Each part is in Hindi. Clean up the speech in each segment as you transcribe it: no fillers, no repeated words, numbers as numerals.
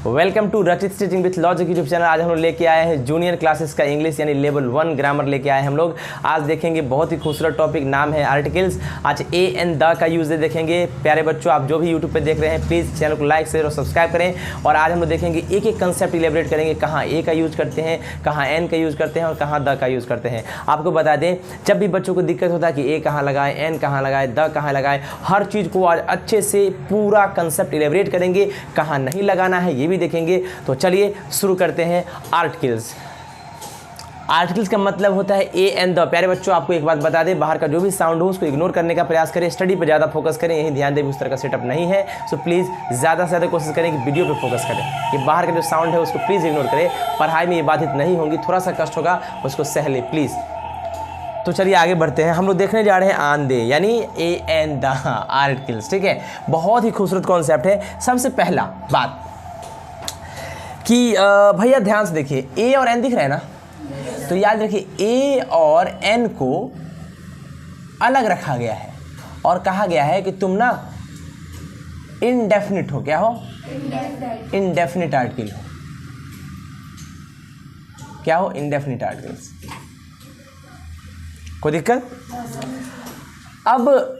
वेलकम टू रचित stitching with logic YouTube channel. आज हम लोग लेके आए हैं जूनियर क्लासेस का इंग्लिश यानी लेवल 1 ग्रामर लेके आए हैं हम लोग। आज देखेंगे बहुत ही खूबसूरत टॉपिक, नाम है आर्टिकल्स। आज ए एंड द का यूज देखेंगे। प्यारे बच्चों, आप जो भी यूट्यूब पे देख रहे हैं प्लीज़ चैनल को लाइक शेयर और सब्सक्राइब करें। और आज हम लोग देखेंगे एक एक कंसेप्ट इलेबरेट करेंगे, कहाँ ए का यूज़ करते हैं, कहाँ एन का यूज़ करते हैं और कहाँ द का यूज़ करते हैं। आपको बता दें, जब भी बच्चों को दिक्कत होता है कि ए कहाँ लगाएं, एन कहाँ लगाएं, द कहाँ लगाएं, हर चीज़ को आज अच्छे से पूरा कंसेप्ट इलेबरेट करेंगे। कहाँ नहीं लगाना है ये भी देखेंगे। तो चलिए शुरू करते हैं। आर्टिकल्स। आर्टिकल्स का मतलब होता है ए एंड द। प्यारे बच्चों, आपको एक बात बता दें, बाहर का जो भी साउंड हो उसको इग्नोर करने का प्रयास करें, स्टडी पे ज़्यादा फोकस करें। यही ध्यान दें, उस तरह का सेटअप नहीं है। सो प्लीज़ ज़्यादा से ज़्यादा कोशिश करें कि वीडियो पे फोकस करें। कि बाहर का जो साउंड है उसको प्लीज़ इग्नोर करें। पढ़ाई में ये बाधित नहीं होंगी, थोड़ा सा कष्ट होगा, उसको सह लें प्लीज़। तो चलिए आगे बढ़ते हैं। हम लोग देखने जा रहे हैं आन दे यानी ए एंड द आर्टिकल्स। ठीक है, बहुत ही खूबसूरत कॉन्सेप्ट है। सबसे पहला बात कि भैया ध्यान से देखिए, ए और एन दिख रहा है ना, तो याद रखिए ए और एन को अलग रखा गया है और कहा गया है कि तुम ना इनडेफिनिट हो। क्या हो? इनडेफिनिट आर्टिकल हो। क्या हो? Indefinite articles. कोई दिक्कत? अब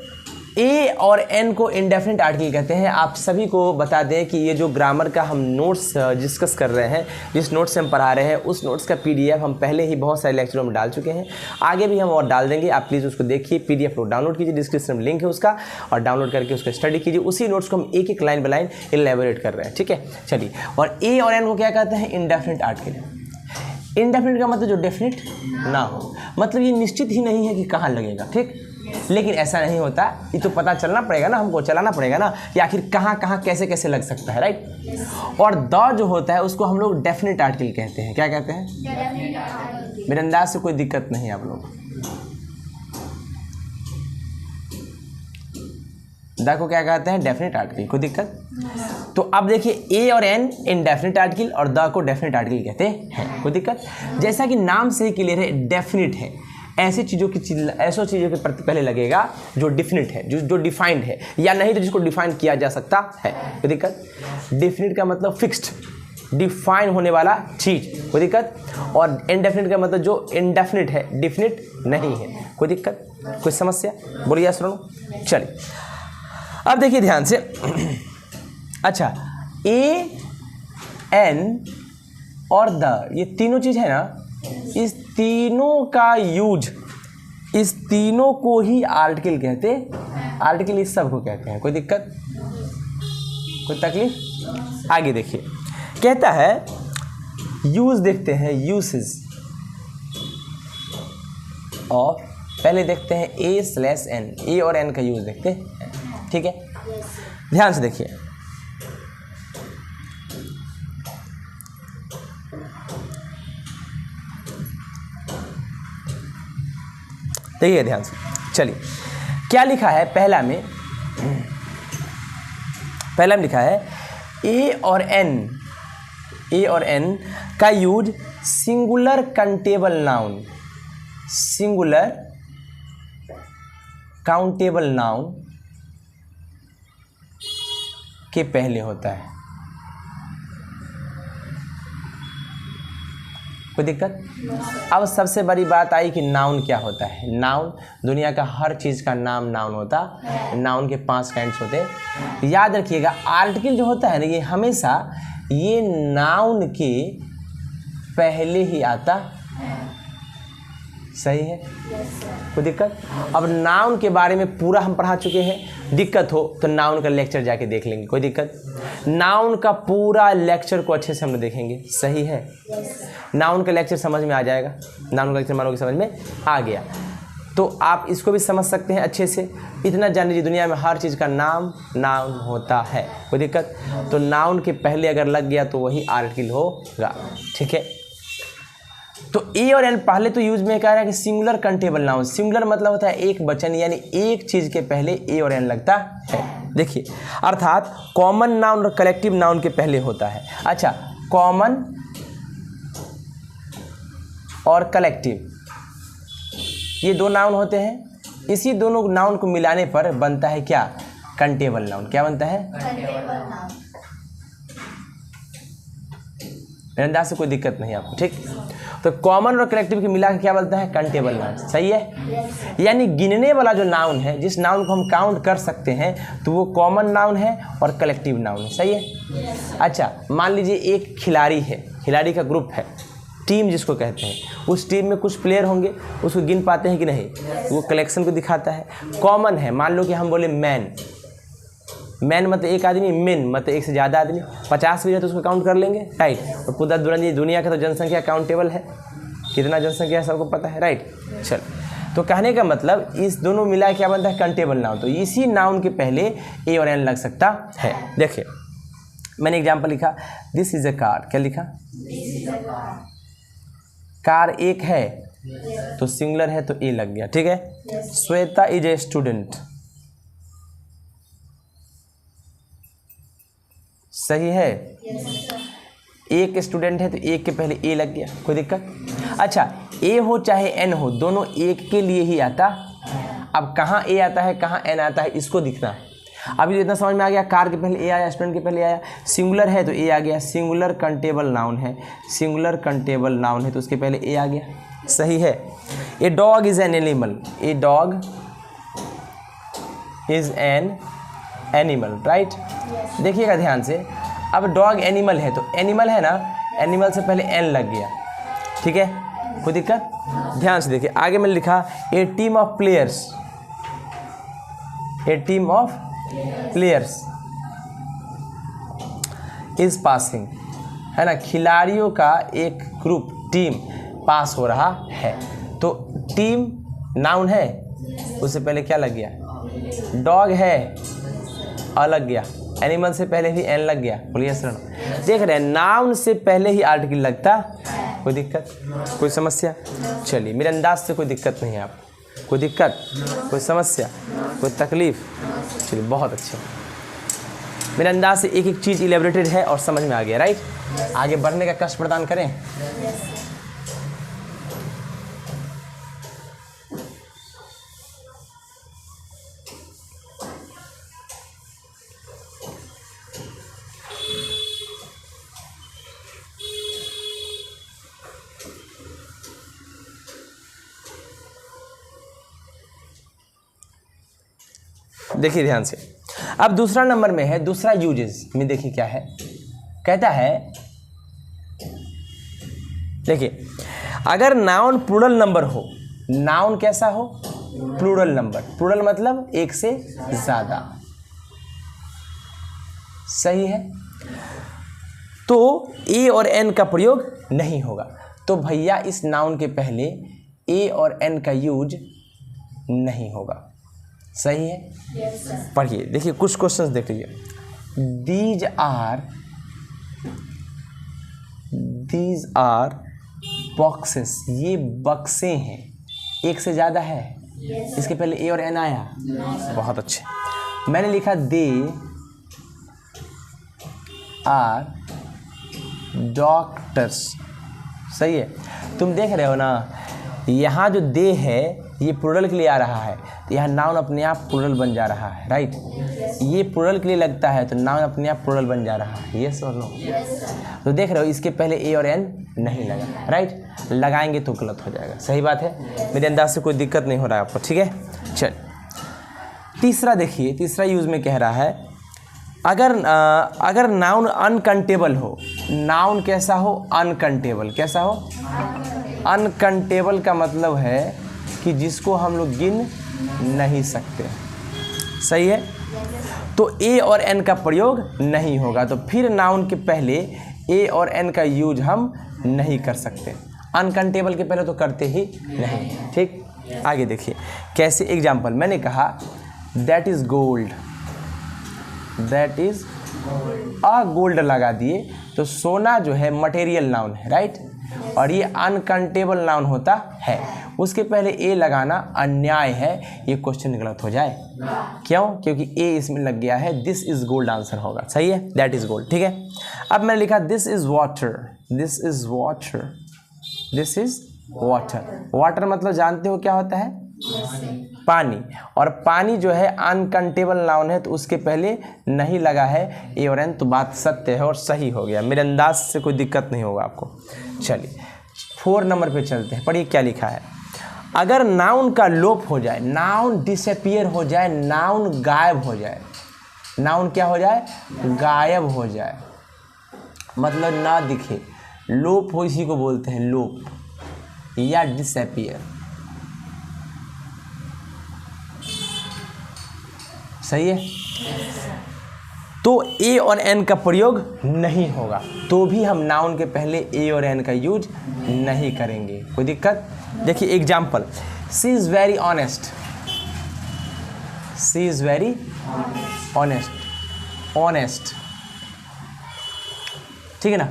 ए और एन को इंडेफिनिट आर्टिकल कहते हैं। आप सभी को बता दें कि ये जो ग्रामर का हम नोट्स डिस्कस कर रहे हैं, जिस नोट्स से हम पढ़ा रहे हैं, उस नोट्स का पीडीएफ हम पहले ही बहुत सारे लेक्चरों में डाल चुके हैं। आगे भी हम और डाल देंगे। आप प्लीज़ उसको देखिए, पीडीएफ को डाउनलोड कीजिए, डिस्क्रिप्शन में लिंक है उसका, और डाउनलोड करके उसको स्टडी कीजिए। उसी नोट्स को हम एक एक लाइन बाय लाइन इलेबोरेट कर रहे हैं। ठीक है, चलिए। और ए और एन को क्या कहते हैं? Indefinite article. इंडेफिनिट का मतलब जो डेफिनिट ना हो, मतलब ये निश्चित ही नहीं है कि कहाँ लगेगा। ठीक, लेकिन ऐसा नहीं होता, ये तो पता चलना पड़ेगा ना, हमको चलाना पड़ेगा ना कि आखिर कहाँ कहाँ कैसे कैसे लग सकता है। राइट। और द जो होता है उसको हम लोग डेफिनेट आर्टिकल कहते हैं। क्या कहते हैं? मेरे अंदाज से कोई दिक्कत नहीं है आप लोग। द को क्या कहते हैं? Definite article. कोई दिक्कत? तो अब देखिए, ए और एन इनडेफिनिट आर्टिकल और द को डेफिनेट आर्टिकल कहते हैं। कोई दिक्कत? जैसा कि नाम से ही क्लियर है, डेफिनिट है। ऐसी चीज़ों के प्रति पहले लगेगा जो डिफिनिट है, जो डिफाइंड है, या नहीं तो जिसको डिफाइन किया जा सकता है। कोई दिक्कत? डिफिनिट का मतलब फिक्स्ड, डिफाइन होने वाला चीज़। कोई दिक्कत? और इनडेफिनिट का मतलब जो इनडेफिनिट है, डिफिनिट नहीं है। कोई दिक्कत? कोई समस्या? बोलिए सुनो। चलिए अब देखिए ध्यान से। अच्छा, ए एन और द, ये तीनों चीज़ है ना, इस तीनों का यूज, इस तीनों को ही आर्टिकल कहते हैं। आर्टिकल इस सब को कहते हैं। कोई दिक्कत? कोई तकलीफ? आगे देखिए, कहता है यूज। देखते हैं यूसेस ऑफ। पहले देखते हैं ए स्लैश एन, ए और एन का यूज देखते हैं। ठीक है, ध्यान से देखिए। देखिए ध्यान से, चलिए क्या लिखा है पहला में लिखा है ए और एन का use singular countable noun, singular countable noun के पहले होता है। कोई दिक्कत? अब सबसे बड़ी बात आई कि नाउन क्या होता है। नाउन, दुनिया का हर चीज़ का नाम नाउन होता है। नाउन के 5 काइंड्स होते हैं। याद रखिएगा, आर्टिकल जो होता है ना, ये हमेशा ये नाउन के पहले ही आता। सही है? कोई दिक्कत? अब नाउन के बारे में पूरा हम पढ़ा चुके हैं। दिक्कत हो तो नाउन का लेक्चर जाके देख लेंगे। कोई दिक्कत? नाउन का पूरा लेक्चर को अच्छे से हम देखेंगे। सही है? नाउन का लेक्चर समझ में आ जाएगा। नाउन का लेक्चर मानोगे समझ में आ गया तो आप इसको भी समझ सकते हैं अच्छे से। इतना जान लीजिए, दुनिया में हर चीज़ का नाम नाउन होता है। कोई दिक्कत? तो नाउन के पहले अगर लग गया तो वही आर्टिकल होगा। ठीक है, तो ए और एन पहले तो यूज में कह रहा है कि सिंगुलर काउंटेबल नाउन। सिंगुलर मतलब होता है एक वचन, यानी एक चीज़ के पहले ए और एन लगता है। देखिए, अर्थात कॉमन नाउन और कलेक्टिव नाउन के पहले होता है। अच्छा, कॉमन और कलेक्टिव, ये दो नाउन होते हैं। इसी दोनों नाउन को मिलाने पर बनता है क्या? Countable noun. क्या बनता है? मेरे अंदाज से कोई दिक्कत नहीं आपको, ठीक। तो कॉमन और कलेक्टिव की मिला के क्या बोलते हैं, काउंटेबल नाउन, सही है। यानी गिनने वाला जो नाउन है, जिस नाउन को हम काउंट कर सकते हैं, तो वो कॉमन नाउन है और कलेक्टिव नाउन है, सही है। अच्छा, मान लीजिए एक खिलाड़ी है, खिलाड़ी का ग्रुप है, टीम जिसको कहते हैं, उस टीम में कुछ प्लेयर होंगे, उसको गिन पाते हैं कि नहीं, वो कलेक्शन को दिखाता है। कॉमन है, मान लो कि हम बोले मैन, मैन मतलब एक आदमी, मेन मतलब एक से ज़्यादा आदमी, 50 भी है तो उसको काउंट कर लेंगे, राइट। और पूरा दुनिया का तो जनसंख्या काउंटेबल है, कितना जनसंख्या है सबको पता है, राइट। चल, तो कहने का मतलब इस दोनों मिला क्या बनता है, काउंटेबल नाउन। तो इसी नाउन के पहले ए और एन लग सकता है। देखिए मैंने एग्जाम्पल लिखा, दिस इज अ कार, क्या लिखा, कार एक है तो सिंगुलर है तो ए लग गया, ठीक है। श्वेता इज ए स्टूडेंट, सही है। एक स्टूडेंट है तो एक के पहले ए लग गया, कोई दिक्कत। अच्छा, ए हो चाहे एन हो, दोनों एक के लिए ही आता। अब कहाँ ए आता है कहाँ एन आता है इसको दिखना है। अभी इतना समझ में आ गया, कार के पहले ए आया, स्टूडेंट के पहले आया, सिंगुलर है तो ए आ गया, सिंगुलर काउंटेबल नाउन है, सिंगुलर काउंटेबल नाउन है तो उसके पहले ए आ गया, सही है। A dog is an animal, a dog is an animal, right. देखिएगा ध्यान से, अब डॉग एनिमल है तो एनिमल है ना, एनिमल से पहले एन लग गया, ठीक है, कोई दिक्कत। ध्यान से देखिए आगे मैंने लिखा, a team of players, a team of players is passing, है ना, खिलाड़ियों का एक ग्रुप, टीम पास हो रहा है। तो टीम नाउन है, उससे पहले क्या लग गया, डॉग है, अ लग गया, एनिमल से पहले ही एन लग गया। बोलिए सर, देख रहे हैं नाउन से पहले ही आर्टिकल लगता, कोई दिक्कत, कोई समस्या। चलिए, मेरे अंदाज से कोई दिक्कत नहीं है आपको, कोई दिक्कत, कोई समस्या, कोई तकलीफ। चलिए, बहुत अच्छे। मेरे अंदाज से एक एक चीज़ इलेबोरेटेड है और समझ में आ गया, राइट। आगे बढ़ने का कष्ट प्रदान करें। देखिए ध्यान से, अब दूसरा नंबर में है, दूसरा यूजेस में देखिए क्या है, कहता है, देखिए अगर नाउन प्लूरल नंबर हो, नाउन कैसा हो, प्लूरल नंबर, प्लूरल मतलब एक से ज्यादा, सही है, तो ए और एन का प्रयोग नहीं होगा। तो भैया इस नाउन के पहले ए और एन का यूज नहीं होगा, सही है। yes, पढ़िए, देखिए कुछ क्वेश्चंस देख लीजिए। दीज आर बॉक्सेस, ये बक्से हैं, एक से ज़्यादा है, yes, इसके पहले ए और एन आया, yes, बहुत अच्छे। मैंने लिखा दे आर डॉक्टर्स, सही है। तुम देख रहे हो ना, यहाँ जो दे है ये प्लूरल के लिए आ रहा है, तो यहाँ नाउन अपने आप प्लूरल बन जा रहा है, राइट। ये प्लूरल के लिए लगता है तो नाउन अपने आप प्लूरल बन जा रहा है, यस और नो। तो देख रहे हो इसके पहले ए और एन नहीं लगा, राइट, लगाएंगे तो गलत हो जाएगा, सही बात है। मेरे अंदाज से कोई दिक्कत नहीं हो रहा है आपको, ठीक है। चल, तीसरा देखिए, तीसरा यूज में कह रहा है, अगर नाउन अनकाउंटेबल हो, नाउन कैसा हो, अनकाउंटेबल, कैसा हो, अनकाउंटेबल का मतलब है कि जिसको हम लोग गिन नहीं सकते, सही है। तो ए और एन का प्रयोग नहीं होगा, तो फिर नाउन के पहले ए और एन का यूज हम नहीं कर सकते, अनकाउंटेबल के पहले तो करते ही नहीं, ठीक। आगे देखिए कैसे, एग्जाम्पल मैंने कहा that is gold, that is a gold लगा दिए, तो सोना जो है मटेरियल नाउन है, राइट, और ये अनकाउंटेबल नाउन होता है, उसके पहले ए लगाना अन्याय है, ये क्वेश्चन गलत हो जाए। क्यों? क्योंकि ए इसमें लग गया है, दिस इज गोल्ड आंसर होगा, सही है, दैट इज गोल्ड, ठीक है। अब मैंने लिखा this is water, this is water, this is water, water मतलब जानते हो क्या होता है, पानी, और पानी जो है अनकाउंटेबल नाउन है तो उसके पहले नहीं लगा है ए और एन, तो बात सत्य है और सही हो गया। मेरे अंदाज से कोई दिक्कत नहीं होगा आपको। चलिए 4 नंबर पे चलते हैं, पढ़िए क्या लिखा है। अगर नाउन का लोप हो जाए, नाउन डिसअपियर हो जाए, नाउन गायब हो जाए, नाउन क्या हो जाए, गायब हो जाए, मतलब ना दिखे, लोप हो, इसी को बोलते हैं लोप या डिसअपियर। सही है, तो ए और एन का प्रयोग नहीं होगा, तो भी हम नाउन के पहले ए और एन का यूज नहीं करेंगे। कोई दिक्कत? देखिए example, she is very honest, she is very honest, honest, ठीक है ना।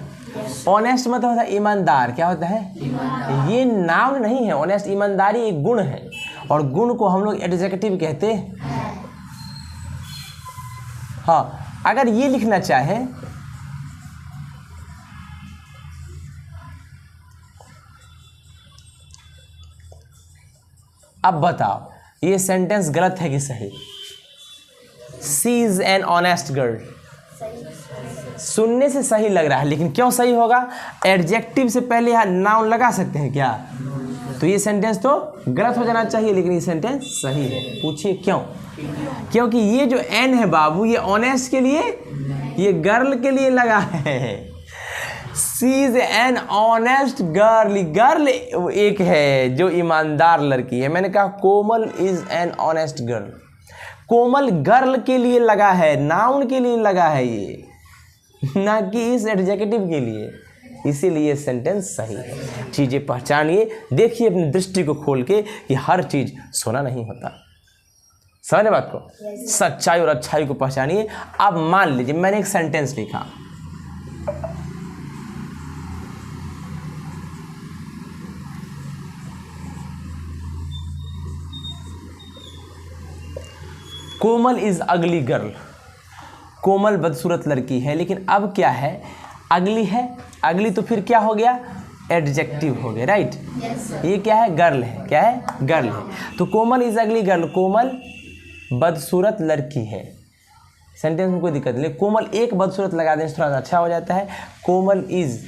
ऑनेस्ट मतलब होता है ईमानदार, क्या होता है, ये नाउन नहीं है। ऑनेस्ट ईमानदारी एक गुण है, और गुण को हम लोग एडजेक्टिव कहते हैं। हाँ, अगर ये लिखना चाहे, अब बताओ ये सेंटेंस गलत है कि सही? She is an honest girl, सुनने से सही लग रहा है, लेकिन क्यों सही होगा? एडजेक्टिव से पहले यहाँ नाउन लगा सकते हैं क्या? तो ये सेंटेंस तो गलत हो जाना चाहिए, लेकिन ये सेंटेंस सही है। पूछिए क्यों? क्योंकि ये जो एन है बाबू, ये ऑनेस्ट के लिए, ये गर्ल के लिए लगा है। She is an honest girl, girl एक है जो ईमानदार लड़की है। मैंने कहा Komal is an honest girl, Komal girl के लिए लगा है, नाउन के लिए लगा है ये, ना कि इस एडजेक्टिव के लिए, इसीलिए सेंटेंस सही है। चीज़ें पहचानिए, देखिए अपनी दृष्टि को खोल के कि हर चीज़ सोना नहीं होता। समझे बात को? सच्चाई और अच्छाई को पहचानिए। अब मान लीजिए मैंने एक सेंटेंस लिखा, कोमल इज अगली गर्ल, कोमल बदसूरत लड़की है, लेकिन अब क्या है, अगली है, अगली तो फिर क्या हो गया, एडजेक्टिव हो गया, राइट। ये क्या है, गर्ल है, क्या है, गर्ल है। तो कोमल इज अगली गर्ल, कोमल बदसूरत लड़की है। सेंटेंस में कोई दिक्कत नहीं, कोमल एक बदसूरत लगा दें थोड़ा अच्छा हो जाता है। कोमल इज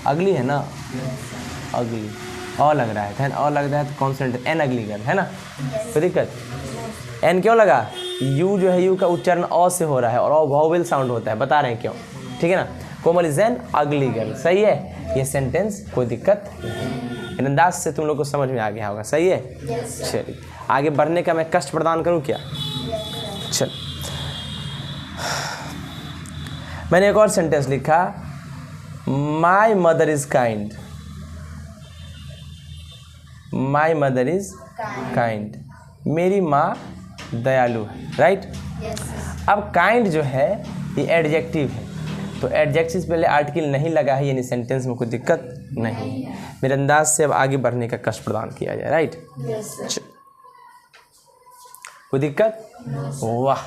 अगली है ना, अगली लग रहा है, लग रहा है तो कौन सेंटेंस, एन अगली गर्ल है ना, कोई दिक्कत? एन क्यों लगा? यू जो है, यू का उच्चारण अ से हो रहा है, और अ वावेल साउंड होता है, बता रहे हैं क्यों, ठीक है ना। कोमल इज एन अगली गर्ल, सही है ये सेंटेंस, कोई दिक्कत नहीं। अंदाज से तुम लोग को समझ में आ गया होगा, सही है। चलिए आगे बढ़ने का मैं कष्ट प्रदान करूं क्या? चल, मैंने एक और सेंटेंस लिखा, my mother is kind, my mother is kind, मेरी माँ दयालु है, राइट। अब काइंड जो है ये एडजेक्टिव है, तो एडजेक्टिव से पहले आर्टिकल नहीं लगा है, यानी सेंटेंस में कोई दिक्कत नहीं। मेरे अंदाज से अब आगे बढ़ने का कष्ट प्रदान किया जाए, राइट। कोई दिक्कत? वाह,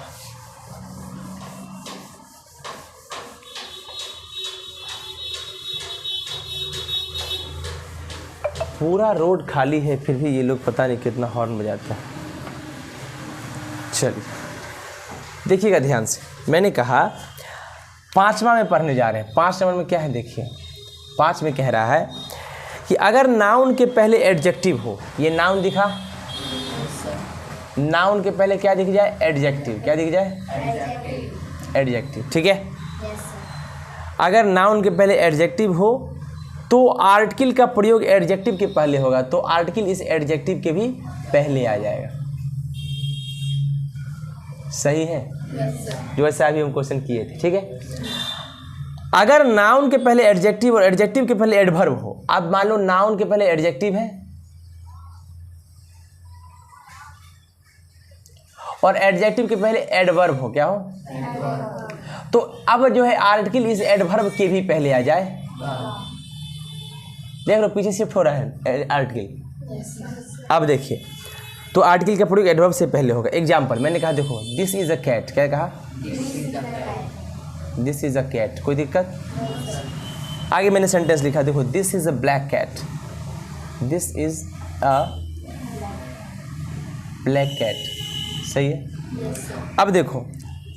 पूरा रोड खाली है, फिर भी ये लोग पता नहीं कितना हॉर्न बजाता है। चलिए देखिएगा ध्यान से, मैंने कहा 5वां में पढ़ने जा रहे हैं। 5 नंबर में क्या है देखिए, 5 में कह रहा है कि अगर नाउन के पहले एडजेक्टिव हो, ये नाउन दिखा, नाउन के पहले क्या दिख जाए, एडजेक्टिव, क्या दिख जाए, एडजेक्टिव, ठीक है। अगर नाउन के पहले एडजेक्टिव हो तो आर्टिकल का प्रयोग एडजेक्टिव के पहले होगा, तो आर्टिकल इस एडजेक्टिव के भी पहले आ जाएगा, सही है, जो वैसे अभी हम क्वेश्चन किए थे, ठीक है। अगर नाउन के पहले एडजेक्टिव और एडजेक्टिव के पहले एडवर्ब हो, अब मान लो नाउन के पहले एडजेक्टिव है और एडजेक्टिव के पहले एडवर्ब हो, क्या हो, तो अब जो है आर्टिकल इस एडवर्ब के भी पहले आ जाए। देख लो पीछे शिफ्ट हो रहा है आर्टिकल। अब देखिए, तो आर्टिकल का प्रयोग एडवर्ब से पहले होगा। एग्जाम्पल मैंने कहा, देखो दिस इज अ कैट, क्या कहा, दिस इज अ कैट, कोई दिक्कत? आगे मैंने सेंटेंस लिखा, देखो this is a black cat, this is a black cat, सही है। अब देखो,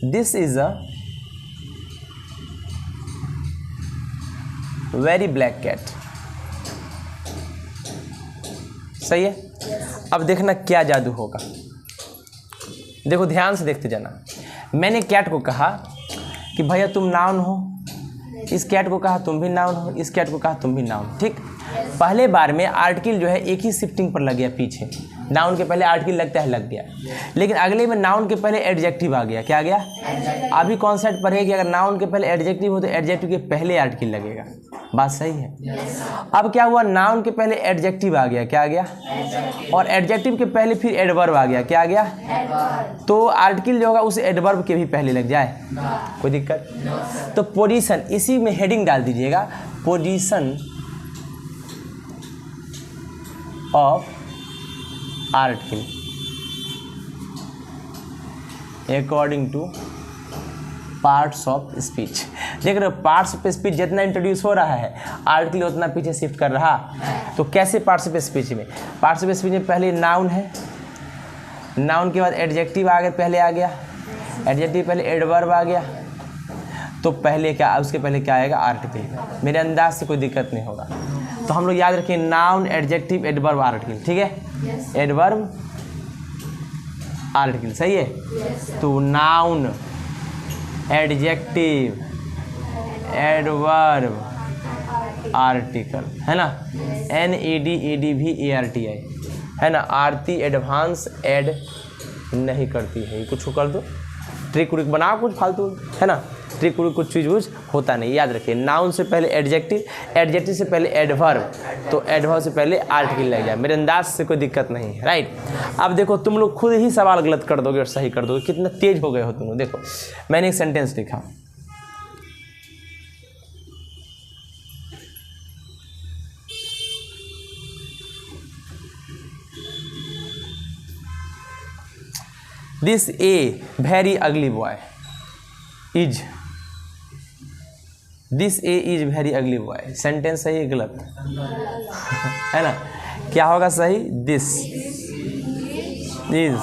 this is a very black cat, सही है। अब देखना क्या जादू होगा, देखो ध्यान से देखते जाना। मैंने कैट को कहा कि भैया तुम नाउन हो, इस कैट को कहा तुम भी नाउन हो, इस कैट को कहा तुम भी नाउन, ठीक। पहले बार में आर्टिकल जो है एक ही शिफ्टिंग पर लग गया पीछे, नाउन के पहले आर्टिकल लगता है, लग गया। लेकिन अगले में नाउन के पहले एडजेक्टिव आ गया, क्या आ गया? अभी कॉन्सेप्ट पढ़े कि अगर नाउन के पहले एडजेक्टिव हो तो एडजेक्टिव के पहले आर्टिकल लगेगा, बात सही है। अब क्या हुआ, नाउन के पहले एडजेक्टिव आ गया, क्या आ गया? और एडजेक्टिव के पहले फिर एडवर्ब आ गया, क्या आ गया? तो आर्टिकल जो होगा उस एडवर्ब के भी पहले लग जाए, कोई दिक्कत? तो पोजीशन, इसी में हेडिंग डाल दीजिएगा, position of article according two parts of speech. देख रहे हो, पार्ट्स ऑफ स्पीच जितना इंट्रोड्यूस हो रहा है आर्टिकल उतना पीछे शिफ्ट कर रहा। तो कैसे पार्ट्स ऑफ स्पीच में? पार्ट्स ऑफ स्पीच में पहले नाउन है, नाउन के बाद एडजेक्टिव आगे पहले आ गया, एडजेक्टिव पहले एडवर्ब आ गया, तो पहले क्या, उसके पहले क्या आएगा? आर्टिकल। मेरे अंदाज से कोई दिक्कत नहीं होगा। तो हम लोग याद रखें, नाउन एडजेक्टिव एडवर्ब आर्टिकल, ठीक है? एडवर्ब आर्टिकल, सही है। तो नाउन एडजेक्टिव एडवर्ब आर्टिकल, है ना? NEDEDVARTI, है ना? आरती एडवांस ऐड नहीं करती है, कुछ कर दो, ट्रिक उरिक बनाओ कुछ फालतू, है ना? ट्रिक उरिक कुछ चीज़ वूज होता नहीं, याद रखिए। नाउन से पहले एडजेक्टिव, एडजेक्टिव से पहले एडवर्ब, तो एडवर्ब से पहले आर्टिकल लग जाए। मेरे अंदाज से कोई दिक्कत नहीं है, राइट? अब देखो, तुम लोग खुद ही सवाल गलत कर दोगे और सही कर दोगे, कितना तेज हो गए हो तुम लोग। देखो, मैंने एक सेंटेंस लिखा, this a very ugly boy is, this A is very ugly boy, sentence सही है गलत? है ना? क्या होगा सही? दिस इज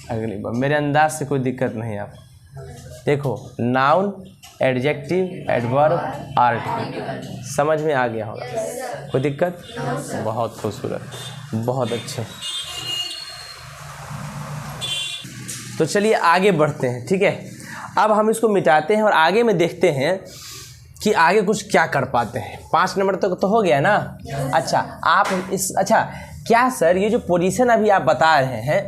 अगली बॉय। मेरे अंदाज से कोई दिक्कत नहीं है। आप देखो, नाउन एडजेक्टिव एडवर्ब आर्टिकल, समझ में आ गया होगा, कोई दिक्कत? बहुत खूबसूरत, बहुत अच्छे। तो चलिए आगे बढ़ते हैं, ठीक है? अब हम इसको मिटाते हैं और आगे में देखते हैं कि आगे कुछ क्या कर पाते हैं। 5 नंबर तक तो हो गया ना? अच्छा, आप इस, अच्छा क्या सर ये जो पोजीशन अभी आप बता रहे हैं,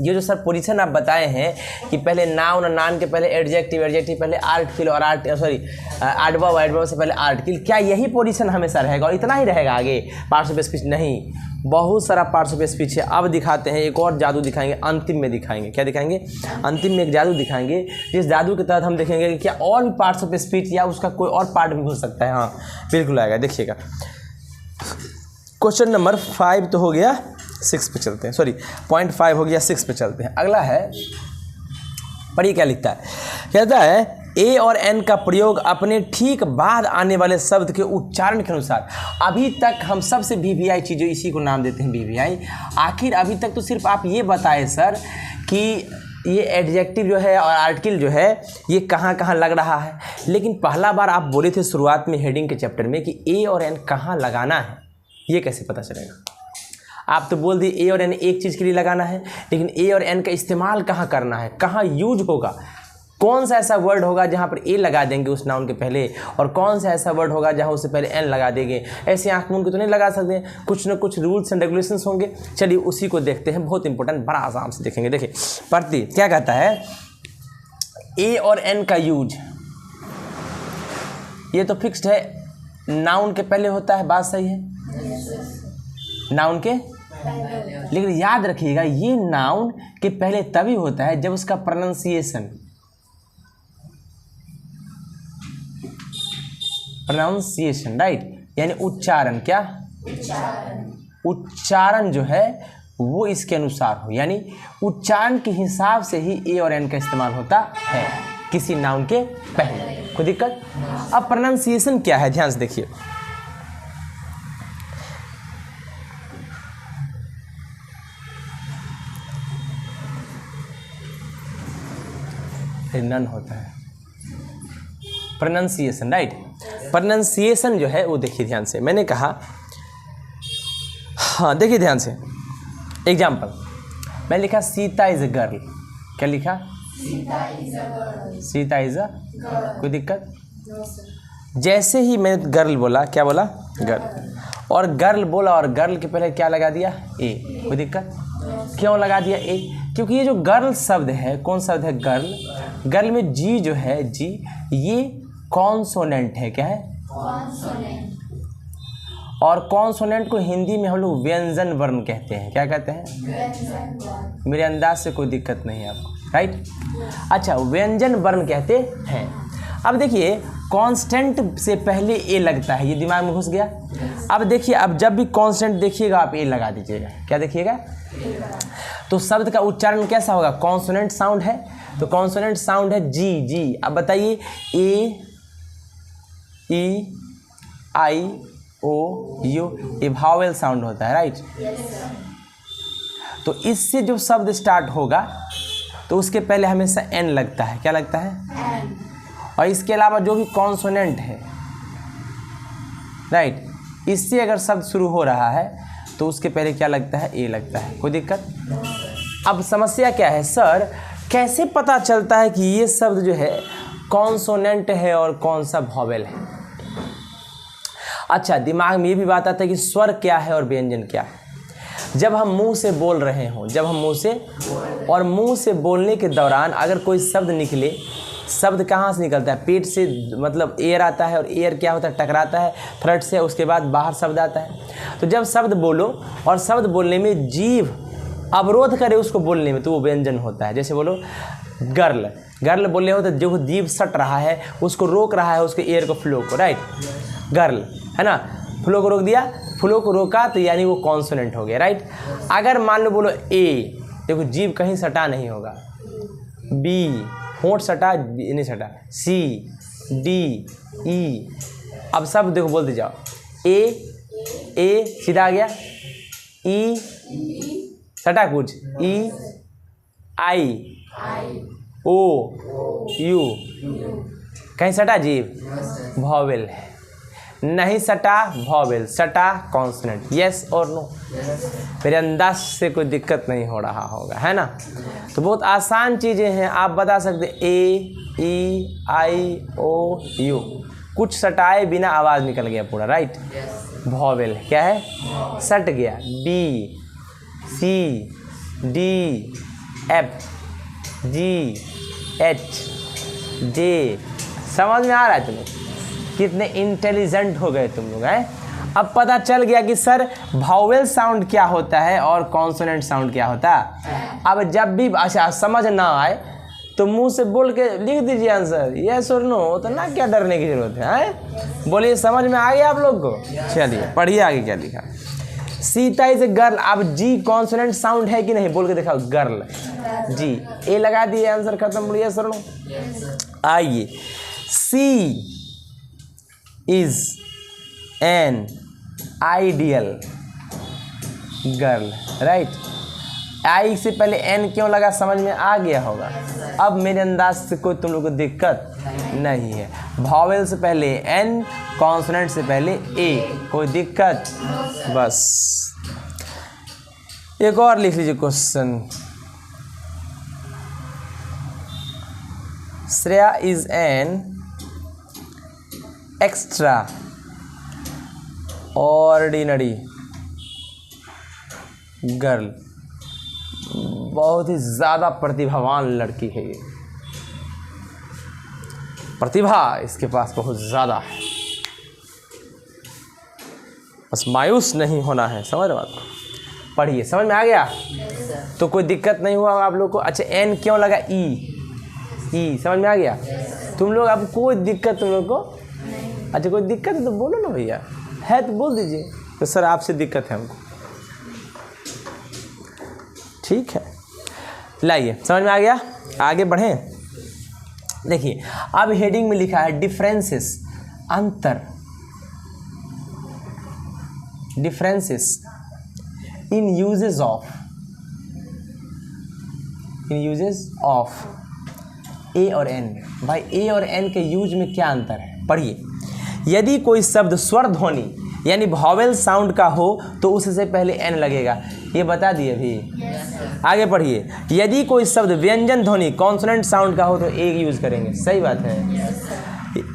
ये जो सर पोजीशन आप बताए हैं कि पहले नाउन और नाउन के पहले एडजेक्टिव, एडजेक्टिव पहले आर्टिकल और एडवर्ब, एडवर्ब से पहले आर्टिकल, क्या यही पोजीशन हमेशा रहेगा और इतना ही रहेगा आगे पार्ट्स ऑफ स्पीच? नहीं, बहुत सारा पार्ट्स ऑफ स्पीच है। अब दिखाते हैं, एक और जादू दिखाएंगे, अंतिम में दिखाएंगे। क्या दिखाएंगे? अंतिम में एक जादू दिखाएंगे, जिस जादू के तहत हम देखेंगे कि क्या और भी पार्ट्स ऑफ स्पीच या उसका कोई और पार्ट भी हो सकता है। हाँ बिल्कुल आएगा, देखिएगा। क्वेश्चन नंबर 5 तो हो गया, 6 पे चलते हैं, सॉरी पॉइंट 5 हो गया, 6 पे चलते हैं। अगला है, पढ़िए क्या लिखता है। कहता है ए और एन का प्रयोग अपने ठीक बाद आने वाले शब्द के उच्चारण के अनुसार। अभी तक हम सबसे VVI चीज़ें इसी को नाम देते हैं, VVI। आखिर अभी तक तो सिर्फ आप ये बताएं सर कि ये एडजेक्टिव जो है और आर्टिकल जो है ये कहाँ कहाँ लग रहा है, लेकिन पहला बार आप बोले थे शुरुआत में हेडिंग के चैप्टर में कि ए और एन कहाँ लगाना है, ये कैसे पता चलेगा? आप तो बोल दिए ए और एन एक चीज़ के लिए लगाना है, लेकिन ए और एन का इस्तेमाल कहाँ करना है, कहाँ यूज होगा, कौन सा ऐसा वर्ड होगा जहाँ पर ए लगा देंगे उस नाउन के पहले, और कौन सा ऐसा वर्ड होगा जहाँ उससे पहले एन लगा देंगे। ऐसे आँख मूंद के तो नहीं लगा सकते, कुछ न कुछ रूल्स एंड रेगुलेशंस होंगे। चलिए उसी को देखते हैं, बहुत इंपॉर्टेंट, बड़ा आराम से देखेंगे। देखिए पढ़ती क्या कहता है, ए और एन का यूज, ये तो फिक्स्ड है, नाउन के पहले होता है, बात सही है, नाउन के, लेकिन याद रखिएगा ये नाउन के पहले तभी होता है जब उसका प्रोनाउंसिएशन, राइट, यानी उच्चारण, क्या उच्चारण जो है वो इसके अनुसार हो, यानी उच्चारण के हिसाब से ही ए और एन का इस्तेमाल होता है किसी नाउन के पहले। कोई दिक्कत? अब प्रोनाउंसिएशन क्या है, ध्यान से देखिए। नन होता है। Pronunciation, right. प्रोनाउंसिएशन जो है वो देखिए ध्यान से, मैंने कहा, हाँ देखिए ध्यान से, एग्जाम्पल मैं लिखा सीता इज अ गर्ल, क्या लिखा? सीता इज अ, कोई दिक्कत? जैसे ही मैंने गर्ल बोला, क्या बोला? गर्ल, और गर्ल बोला और गर्ल के पहले क्या लगा दिया? ए, कोई दिक्कत? क्यों लगा दिया ए? क्योंकि ये जो गर्ल शब्द है, कौन शब्द है? गर्ल। गर्ल में जी जो है, जी, ये कॉन्सोनेंट है, क्या है? कॉन्सोनेंट। और कॉन्सोनेंट को हिंदी में हम लोग व्यंजन वर्ण कहते हैं, क्या कहते हैं? व्यंजन वर्ण। मेरे अंदाज से कोई दिक्कत नहीं है आपको, राइट? अच्छा, व्यंजन वर्ण कहते हैं। अब देखिए कांस्टेंट से पहले ए लगता है, ये दिमाग में घुस गया। अब देखिए, अब जब भी कांस्टेंट देखिएगा आप ए लगा दीजिएगा, क्या देखिएगा? तो शब्द का उच्चारण कैसा होगा? कॉन्सोनेंट साउंड है, तो कॉन्सोनेंट साउंड है जी, जी। अब बताइए, ए, ई, आई, ओ, यू, ये वावेल साउंड होता है, राइट? तो इससे जो शब्द स्टार्ट होगा तो उसके पहले हमेशा एन लगता है, क्या लगता है? एन। और इसके अलावा जो भी कॉन्सोनेंट है, राइट, इससे अगर शब्द शुरू हो रहा है तो उसके पहले क्या लगता है? ए लगता है। कोई दिक्कत? अब समस्या क्या है सर, कैसे पता चलता है कि ये शब्द जो है कॉन्सोनेंट है और कौन सा वॉवेल है? अच्छा, दिमाग में ये भी बात आता है कि स्वर क्या है और व्यंजन क्या है। जब हम मुंह से बोल रहे हों, जब हम मुंह से, और मुंह से बोलने के दौरान अगर कोई शब्द निकले, शब्द कहाँ से निकलता है? पेट से, मतलब एयर आता है, और एयर क्या होता है? टकराता है थ्रोट से, उसके बाद बाहर शब्द आता है। तो जब शब्द बोलो और शब्द बोलने में जीभ अवरोध करे उसको बोलने में, तो वो व्यंजन होता है। जैसे बोलो गर्ल, गर्ल बोल रहे हो तो जो जीभ सट रहा है उसको रोक रहा है, उसके एयर को, फ्लो को, राइट? गर्ल है ना, फ्लो को रोक दिया, फ्लो को रोका तो यानी वो कॉन्सोनेंट हो गया, राइट? अगर मान लो बोलो ए, देखो जीभ कहीं सटा नहीं होगा, बी होंठ सटा नहीं सटा, सी, डी, ई, अब सब देखो बोलते जाओ, ए सीधा आ गया, ई सटा कुछ, ई, आई, ओ, यू, कहीं सटा जीभ? वॉवेल है। नहीं सटा वॉवेल, सटा कॉन्सोनेंट। यस और नो? मेरे अंदाज से कोई दिक्कत नहीं हो रहा होगा, है ना? तो बहुत आसान चीज़ें हैं, आप बता सकते ए, ई, आई, ओ, यू, कुछ सटाए बिना आवाज़ निकल गया पूरा, राइट? वॉवेल क्या है? सट गया। बी, सी, डी, एफ, जी, एच, जे। समझ में आ रहा है तुम्हें? कितने इंटेलिजेंट हो गए तुम लोग, हैं? अब पता चल गया कि सर वावेल साउंड क्या होता है और कॉन्सोनेंट साउंड क्या होता है। अब जब भी अच्छा समझ ना आए तो मुंह से बोल के लिख दीजिए आंसर, यस और नो, तो ना क्या डरने की जरूरत है? बोलिए, समझ में आ गया आप लोग को? चलिए पढ़िए आगे क्या लिखा। Sita is a girl. अब जी कॉन्सोनेंट साउंड है कि नहीं, बोल के दिखाओ। गर्ल, जी, ए लगा दिए, आंसर खत्म। बोलिए सर नो। आइए, she is an ideal girl, right? I से पहले एन क्यों लगा, समझ में आ गया होगा। अब मेरे अंदाज से कोई तुम लोग को दिक्कत नहीं है। वॉवेल से पहले एन, कॉन्सोनेंट से पहले ए, कोई दिक्कत? बस एक और लिख लीजिए question. Shreya is an extra ordinary girl. बहुत ही ज़्यादा प्रतिभावान लड़की है ये, प्रतिभा इसके पास बहुत ज़्यादा है, बस मायूस नहीं होना है। समझ रहे बात? पढ़िए, समझ में आ गया? तो कोई दिक्कत नहीं हुआ आप लोग को? अच्छा, एन क्यों लगा? ई समझ में आ गया? तुम लोग, अब कोई दिक्कत तुम लोग को? अच्छा, कोई दिक्कत है तो बोलो ना भैया, है तो बोल दीजिए। तो सर आपसे दिक्कत है हमको, ठीक है। लाइए, समझ में आ गया? आगे बढ़ें। देखिए, अब हेडिंग में लिखा है डिफरेंसेस, अंतर, डिफरेंसेस इन यूजेस ऑफ ए और एन। भाई ए और एन के यूज में क्या अंतर है, पढ़िए। यदि कोई शब्द स्वर ध्वनि यानी वॉवेल साउंड का हो तो उससे पहले एन लगेगा, ये बता दिए भी। आगे पढ़िए। यदि कोई शब्द व्यंजन ध्वनि कॉन्सोनेंट साउंड का हो तो ए यूज करेंगे, सही बात है।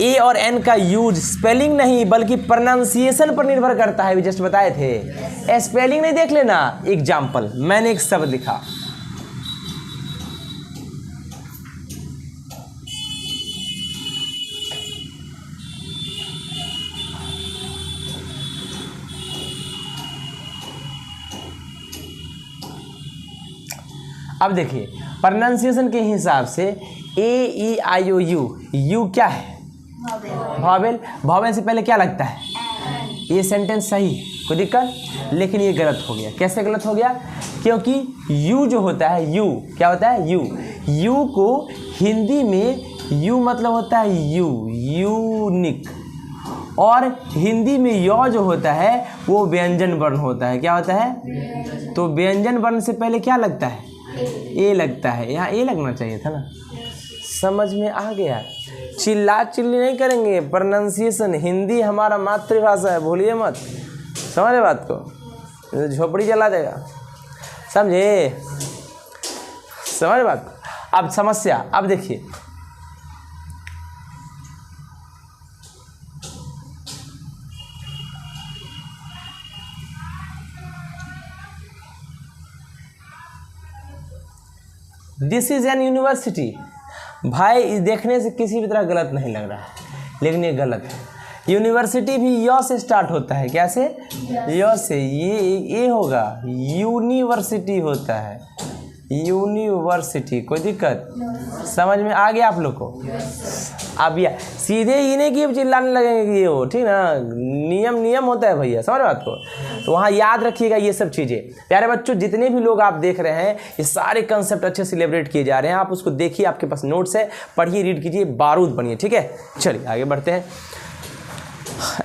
ए और एन का यूज स्पेलिंग नहीं बल्कि प्रोनाउंसिएशन पर निर्भर करता है, जस्ट बताए थे। स्पेलिंग नहीं देख लेना। एग्जाम्पल, मैंने एक शब्द लिखा, अब देखिए प्रोनाउंसिएशन के हिसाब से ए ई आई ओ यू, यू क्या है, वॉवेल। वॉवेल से पहले क्या लगता है, ये सेंटेंस सही है, कोई दिक्कत, लेकिन ये गलत हो गया। कैसे गलत हो गया, क्योंकि यू जो होता है, यू क्या होता है, यू, यू को हिंदी में यू मतलब होता है यू, यूनिक, और हिंदी में यौ जो होता है वो व्यंजन वर्ण होता है, क्या होता है, तो व्यंजन वर्ण से पहले क्या लगता है, ए लगता है। यहाँ ए लगना चाहिए था ना, समझ में आ गया। चिल्ला चिल्ली नहीं करेंगे, प्रोनाउंसिएशन, हिंदी हमारा मातृभाषा है, भूलिए मत, समझे बात को, झोपड़ी जला देगा, समझे, समझ बात को। अब समस्या, अब देखिए दिस इज एन यूनिवर्सिटी। भाई इस देखने से किसी भी तरह गलत नहीं लग रहा है, लेकिन ये गलत है। यूनिवर्सिटी भी य से स्टार्ट होता है, कैसे, य से, ये होगा, यूनिवर्सिटी होता है, यूनिवर्सिटी, कोई दिक्कत, समझ में आ गया आप लोग को। अब या सीधे ही नहीं कि चिल्लाने लगेंगे कि ये हो, ठीक ना, नियम होता है भैया, समझ बात को। तो वहाँ याद रखिएगा ये सब चीज़ें। प्यारे बच्चों, जितने भी लोग आप देख रहे हैं ये सारे कंसेप्ट अच्छे से इलेबरेट किए जा रहे हैं, आप उसको देखिए, आपके पास नोट्स है, पढ़िए, रीड कीजिए, बारूद बनिए, ठीक है। चलिए आगे बढ़ते हैं।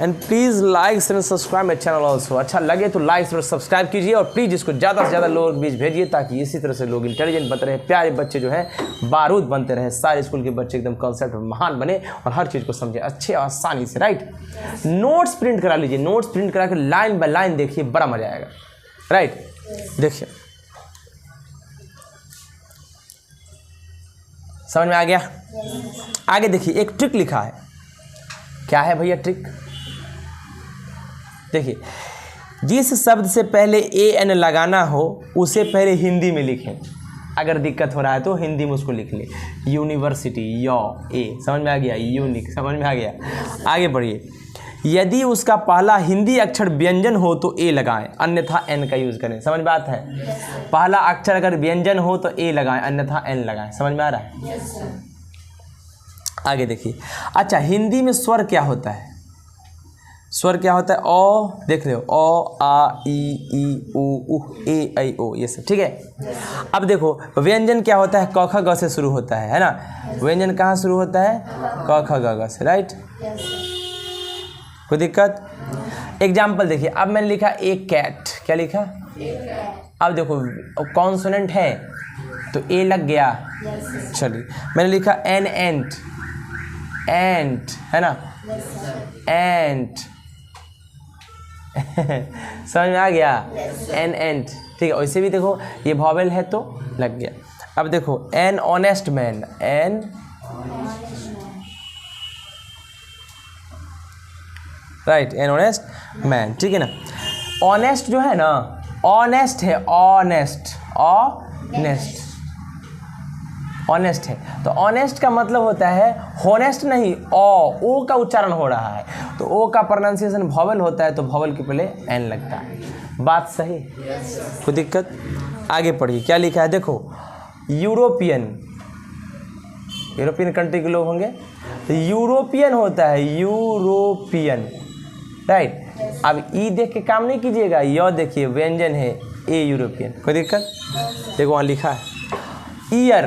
And please like and subscribe my channel also. अच्छा लगे तो लाइक और सब्सक्राइब कीजिए, और प्लीज़ इसको ज़्यादा से ज़्यादा लोगों के बीच भेजिए, ताकि इसी तरह से लोग इंटेलिजेंट बनते रहे, प्यारे बच्चे जो हैं बारूद बनते रहे, सारे स्कूल के बच्चे एकदम कंसेप्ट महान बने और हर चीज़ को समझे अच्छे और आसानी से, राइट। नोट्स प्रिंट करा लीजिए, नोट्स प्रिंट करा के लाइन बाय लाइन देखिए, बड़ा मजा आएगा, राइट। देखिए समझ में आ गया। आगे देखिए एक ट्रिक लिखा है, क्या है भैया ट्रिक, देखिए, जिस शब्द से पहले ए एन लगाना हो उसे पहले हिंदी में लिखें। अगर दिक्कत हो रहा है तो हिंदी में उसको लिख ले, यूनिवर्सिटी, यौ, ए, समझ में आ गया, यूनिक, समझ में आ गया। आगे बढ़िए। यदि उसका पहला हिंदी अक्षर व्यंजन हो तो ए लगाएं, अन्यथा एन का यूज़ करें। समझ में आता है, पहला अक्षर अगर व्यंजन हो तो ए लगाएं, अन्यथा एन लगाएं। समझ में आ रहा है। आगे देखिए। अच्छा, हिंदी में स्वर क्या होता है, स्वर क्या होता है, ओ, देख रहे हो, ओ, आ, ई, उ, उह, ए, ऐ, ओ, ये सब, ठीक है। अब देखो व्यंजन क्या होता है, क ख ग से शुरू होता है ना, व्यंजन कहाँ शुरू होता है, क ख ग से, राइट। कोई दिक्कत। एग्जाम्पल देखिए, अब मैंने लिखा एक कैट, क्या लिखा, अब देखो कॉन्सोनेंट है तो ए लग गया, चलिए। मैंने लिखा एन, एंट, एंट है ना, एंट समझ में आ गया, एन, एंट, ठीक है। वैसे भी देखो ये वॉवेल है तो लग गया। अब देखो an honest man, an, right, an honest man, ठीक है ना। ऑनेस्ट जो है ना, ऑनेस्ट है, ऑनेस्ट, ऑनेस्ट, ऑनेस्ट है, तो ऑनेस्ट का मतलब होता है होनेस्ट नहीं, ओ का उच्चारण हो रहा है, तो ओ का प्रोनाउंसिएशन वॉवेल होता है, तो वॉवेल के पहले एन लगता है। बात सही, कोई दिक्कत। आगे पढ़िए क्या लिखा है, देखो यूरोपियन, यूरोपियन कंट्री के लोग होंगे तो यूरोपियन होता है, यूरोपियन, राइट। अब ई देख के काम नहीं कीजिएगा, यह देखिए व्यंजन है, ए, यूरोपियन, कोई दिक्कत। देखो वहाँ लिखा है ईयर,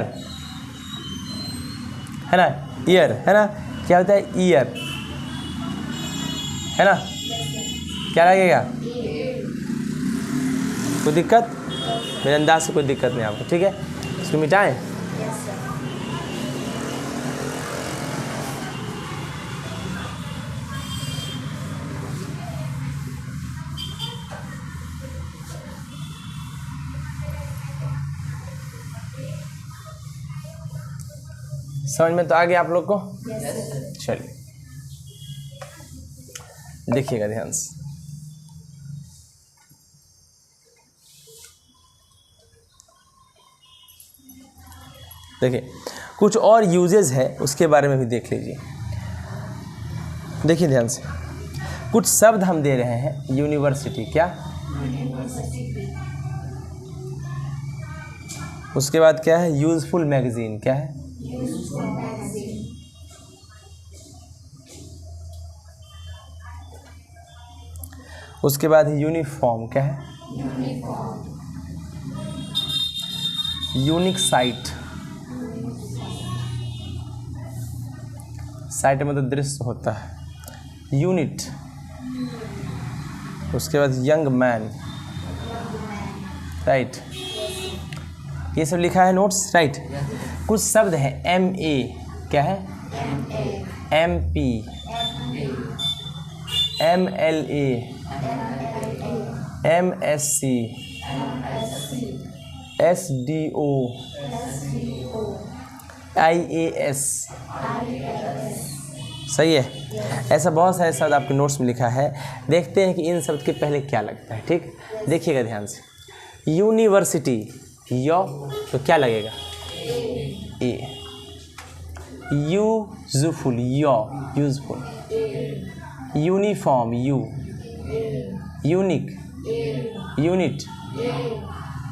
है ना, ईयर, है ना, क्या होता है, ईयर, है ना, क्या लगेगा, कोई दिक्कत, मेरे अंदाज से कोई दिक्कत नहीं आपको, ठीक है। इसको मिटाएं, समझ में तो आ गया आप लोग को? चलिए देखिएगा ध्यान से। देखिए कुछ और यूजेस है उसके बारे में भी देख लीजिए। देखिए ध्यान से, कुछ शब्द हम दे रहे हैं। यूनिवर्सिटी, क्या? उसके बाद क्या है? यूजफुल मैगजीन, क्या है? उसके बाद यूनिफॉर्म, क्या है? यूनिक साइट, साइट में तो दृश्य होता है। यूनिट, उसके बाद यंग मैन, राइट। ये सब लिखा है नोट्स, राइट। कुछ शब्द हैं MA, क्या है? MP, MLA, MSc, SDO, IAS, सही है। ऐसा बहुत सारे शब्द आपके नोट्स में लिखा है। देखते हैं कि इन शब्द के पहले क्या लगता है, ठीक? देखिएगा ध्यान से। यूनिवर्सिटी, यो तो क्या लगेगा? ए। यूजफुल, यो, useful. Uniform, U. Unique, unit.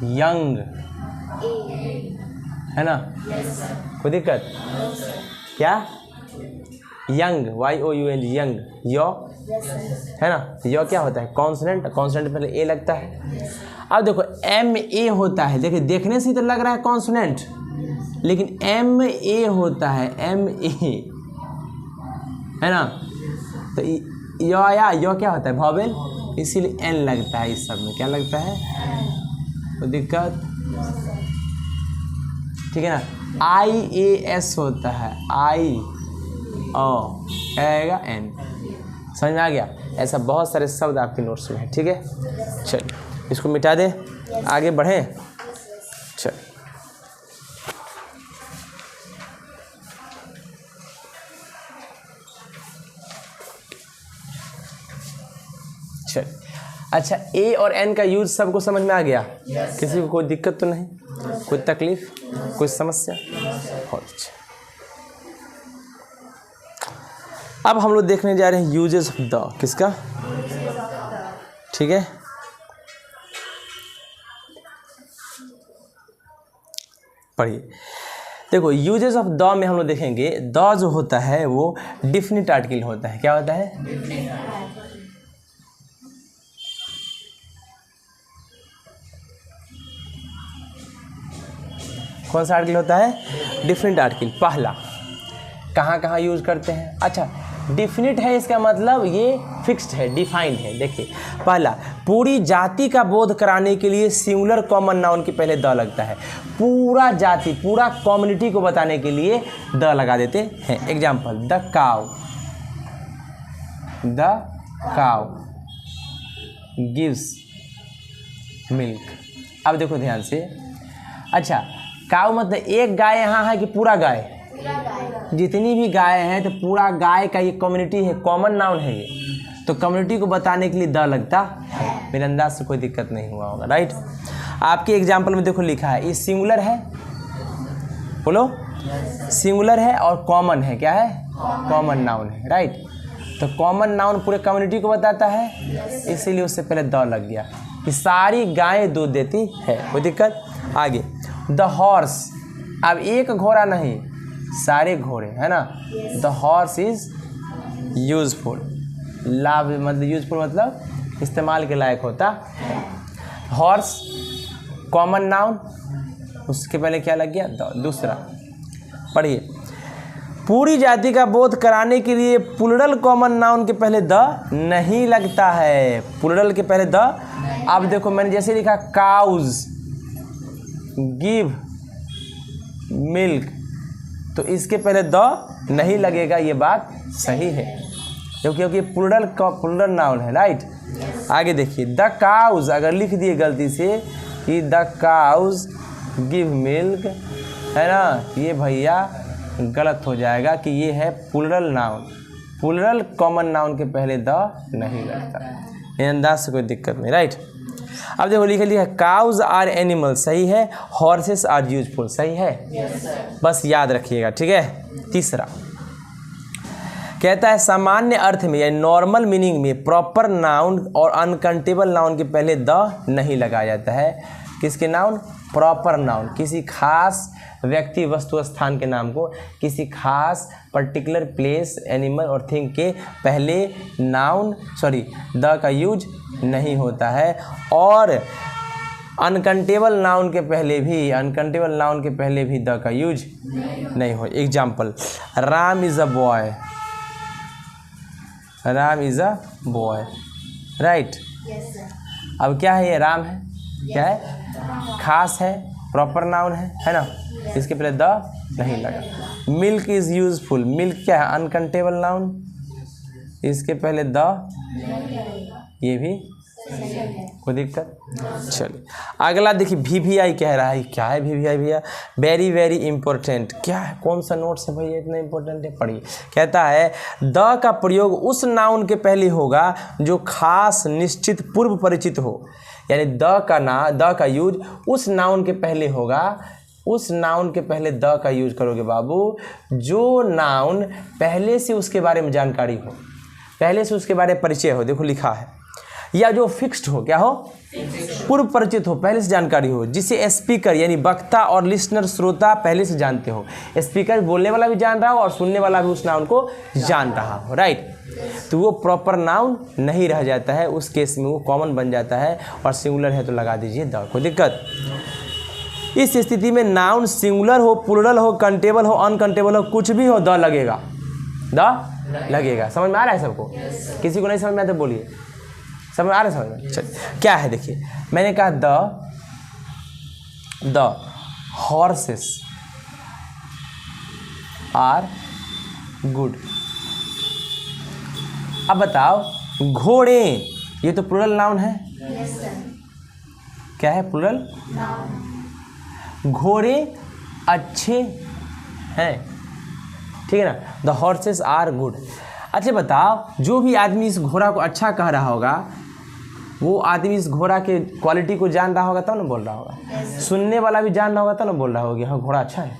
Young, है ना? कोई दिक्कत? क्या? Young, YOUNG, young. यो, है ना? यो क्या होता है? कॉन्सोनेंट, कॉन्सोनेंट पहले ए लगता है। अब देखो MA होता है, देखिए देखने से तो लग रहा है कॉन्सोनेंट, लेकिन MA होता है, MA, है ना? तो यो क्या होता है? वॉवेल, इसीलिए N लगता है इस सब में। क्या लगता है? कोई दिक्कत? ठीक है ना? IAS होता है, आएगा N। समझ में आ गया? ऐसा बहुत सारे शब्द आपके नोट्स में है, ठीक है? चलिए इसको मिटा दें, आगे बढ़ें। चल अच्छा, A और N का यूज सबको समझ में आ गया? किसी को कोई दिक्कत तो नहीं, कोई तकलीफ, कोई समस्या? बहुत अच्छा। अब हम लोग देखने जा रहे हैं यूजेस ऑफ द, किसका? ठीक है, पढ़िए। देखो यूजेस ऑफ द में हम लोग देखेंगे, द जो होता है वो डिफिनिट आर्टिकल होता है। क्या होता है? कौन सा आर्टिकल होता है? Definite article. पहला कहाँ कहाँ यूज करते हैं? अच्छा, डिफिनिट है इसका मतलब ये फिक्स्ड है, डिफाइंड है। देखिए पहला, पूरी जाति का बोध कराने के लिए सिंगुलर कॉमन नाउन के पहले द लगता है। पूरा जाति, पूरा कम्युनिटी को बताने के लिए द लगा देते हैं। Example, the cow, the cow gives milk. अब देखो ध्यान से, अच्छा काउ मतलब एक गाय यहाँ है कि पूरा गाय? जितनी भी गाय है तो पूरा गाय का ये कम्युनिटी है, कॉमन नाउन है ये, तो कम्युनिटी को बताने के लिए द लगता है। मेरे अंदाज से कोई दिक्कत नहीं हुआ होगा, राइट? आपके एग्जाम्पल में देखो लिखा है, ये सिंगुलर है, बोलो सिंगुलर है और कॉमन है। क्या है? कॉमन नाउन है, राइट? तो कॉमन नाउन पूरे कम्युनिटी को बताता है, इसीलिए उससे पहले द लग गया कि सारी गायें दूध देती है। कोई दिक्कत? आगे, द हॉर्स, अब एक घोड़ा नहीं, सारे घोड़े, है ना? The horse is useful. लाभ मतलब यूजफुल मतलब इस्तेमाल के लायक होता है। हॉर्स कॉमन नाउन, उसके पहले क्या लग गया? द। दूसरा पढ़िए, पूरी जाति का बोध कराने के लिए प्लूरल कॉमन नाउन के पहले द नहीं लगता है। प्लूरल के पहले द। अब देखो मैंने जैसे लिखा, काउज गिव मिल्क, तो इसके पहले द नहीं लगेगा, ये बात सही है क्योंकि प्लूरल नाउन है, राइट? आगे देखिए, द काउज, अगर लिख दिए गलती से कि द काउज गिव मिल्क, है ना, ये भैया गलत हो जाएगा कि ये है plural noun. Plural common noun के पहले द नहीं लगता, अंदाज से कोई दिक्कत नहीं, राइट। अब देखो लिख लिया काउज आर एनिमल, सही है। हॉर्सेस आर यूजफुल, सही है। yes, बस याद रखिएगा, ठीक है। तीसरा कहता है सामान्य अर्थ में या नॉर्मल मीनिंग में प्रॉपर नाउन और अनकाउंटेबल नाउन के पहले द नहीं लगाया जाता है। किसके नाउन? प्रॉपर नाउन, किसी खास व्यक्ति वस्तु स्थान के नाम को किसी खास पर्टिकुलर प्लेस एनिमल और थिंग के पहले नाउन द का यूज नहीं होता है। और अनकाउंटेबल नाउन के पहले भी द का यूज नहीं हो। Example, Ram is a boy, Ram is a boy, right. अब क्या है ये? राम है, क्या है? खास है, प्रॉपर नाउन है ना, इसके पहले द नहीं लगा। मिल्क इज़ यूजफुल, मिल्क क्या है? अनकाउंटेबल नाउन, इसके पहले द, ये भी कोई दिक्कत। चलिए अगला देखिए, VVI कह रहा है। क्या है VVI भैया? Very very important. क्या है? कौन सा नोट्स है भैया इतना इंपॉर्टेंट है? पढ़िए। कहता है द का प्रयोग उस नाउन के पहले होगा जो खास निश्चित पूर्व परिचित हो, यानी द का यूज उस नाउन के पहले होगा, उस नाउन के पहले द का यूज करोगे बाबू जो नाउन पहले से उसके बारे में जानकारी हो, पहले से उसके बारे में परिचय हो। देखो लिखा है, या जो फिक्स्ड हो, क्या हो? पूर्व परिचित हो, पहले से जानकारी हो, जिसे स्पीकर यानी वक्ता और लिसनर श्रोता पहले से जानते हो। स्पीकर बोलने वाला भी जान रहा हो और सुनने वाला भी उस नाउन को जान रहा हो, राइट। तो वो प्रॉपर नाउन नहीं रह जाता है, उस केस में वो कॉमन बन जाता है और सिंगुलर है तो लगा दीजिए द, कोई दिक्कत। इस स्थिति में नाउन सिंगुलर हो, प्लूरल हो, काउंटेबल हो, अनकाउंटेबल हो, कुछ भी हो, द लगेगा, द लगेगा। समझ में आ रहा है सबको? किसी को नहीं समझ में आया तो बोलिए। समझ आ रहा है? समझ में? चलिए क्या है देखिए, मैंने कहा द हॉर्सेस आर गुड। अब बताओ घोड़े, ये तो प्लूरल नाउन है। yes, क्या है? Plural noun. घोड़े अच्छे हैं, ठीक है ना। The horses are good. अच्छा बताओ, जो भी आदमी इस घोड़ा को अच्छा कह रहा होगा वो आदमी इस घोड़ा के क्वालिटी को जान रहा होगा तब ना बोल रहा होगा। yes, सुनने वाला भी जान रहा होगा तब ना बोल रहा होगा हाँ घोड़ा अच्छा है,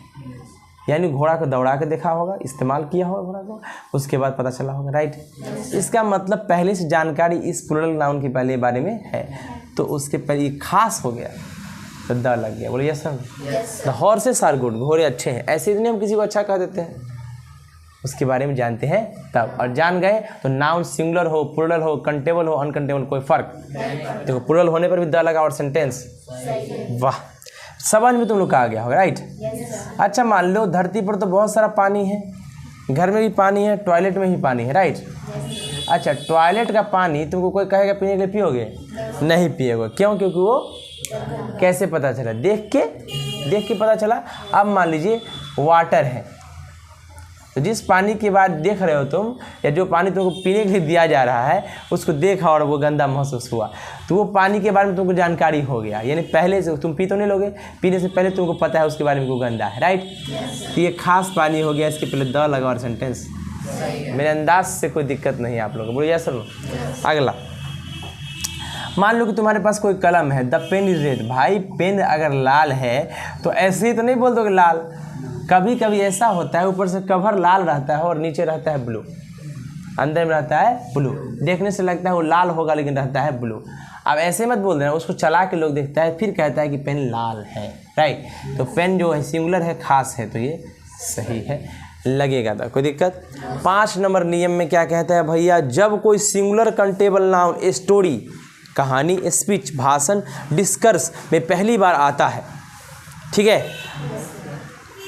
यानी घोड़ा को दौड़ा के देखा होगा, इस्तेमाल किया होगा घोड़ा को, उसके बाद पता चला होगा, राइट। इसका मतलब पहले से जानकारी इस प्लूरल नाउन के पहले बारे में है, तो उसके पहले खास हो गया तो द लग गया। बोलिए sir, the horses are good, घोड़े अच्छे हैं। ऐसे इतने हम किसी को अच्छा कह देते हैं, उसके बारे में जानते हैं तब, और जान गए तो नाउन सिंगुलर हो, प्लूरल हो, काउंटेबल हो, अनकाउंटेबल, कोई फर्क देखो। प्लूरल होने पर भी द लगा और सेंटेंस, वाह समझ में तुम लोग का आ गया होगा, राइट। अच्छा मान लो धरती पर तो बहुत सारा पानी है, घर में भी पानी है, टॉयलेट में भी पानी है, राइट। अच्छा टॉयलेट का पानी तुमको कोई कहेगा पीने के लिए पियोगे? नहीं पियोगे, क्यों? क्योंकि वो कैसे पता चला? देख के पता चला। अब मान लीजिए वाटर है, तो जिस पानी के बाद देख रहे हो तुम, या जो पानी तुमको पीने के लिए दिया जा रहा है उसको देखा और वो गंदा महसूस हुआ, तो वो पानी के बारे में तुमको जानकारी हो गया, यानी पहले से तुम पी तो नहीं लोगे, पीने से पहले तुमको पता है उसके बारे में वो गंदा है, राइट। तो ये खास पानी हो गया, इसके पहले द लगा और सेंटेंस। मेरे अंदाज से कोई दिक्कत नहीं है आप लोगों को, बोलिए सर। अगला मान लो कि तुम्हारे पास कोई कलम है, द पेन इज रेड। भाई पेन अगर लाल है तो ऐसे ही तो नहीं बोल दोगे लाल, कभी कभी ऐसा होता है ऊपर से कवर लाल रहता है और नीचे रहता है ब्लू, अंदर में रहता है ब्लू, देखने से लगता है वो लाल होगा लेकिन रहता है ब्लू। अब ऐसे मत बोल देना, उसको चला के लोग देखता है फिर कहता है कि पेन लाल है, राइट। तो पेन जो है सिंगुलर है, खास है, तो ये सही है, लगेगा था, कोई दिक्कत। 5 नंबर नियम में क्या कहता है भैया, जब कोई सिंगुलर काउंटेबल नाउन स्टोरी, कहानी, स्पीच, भाषण, डिस्कर्स में पहली बार आता है, ठीक है,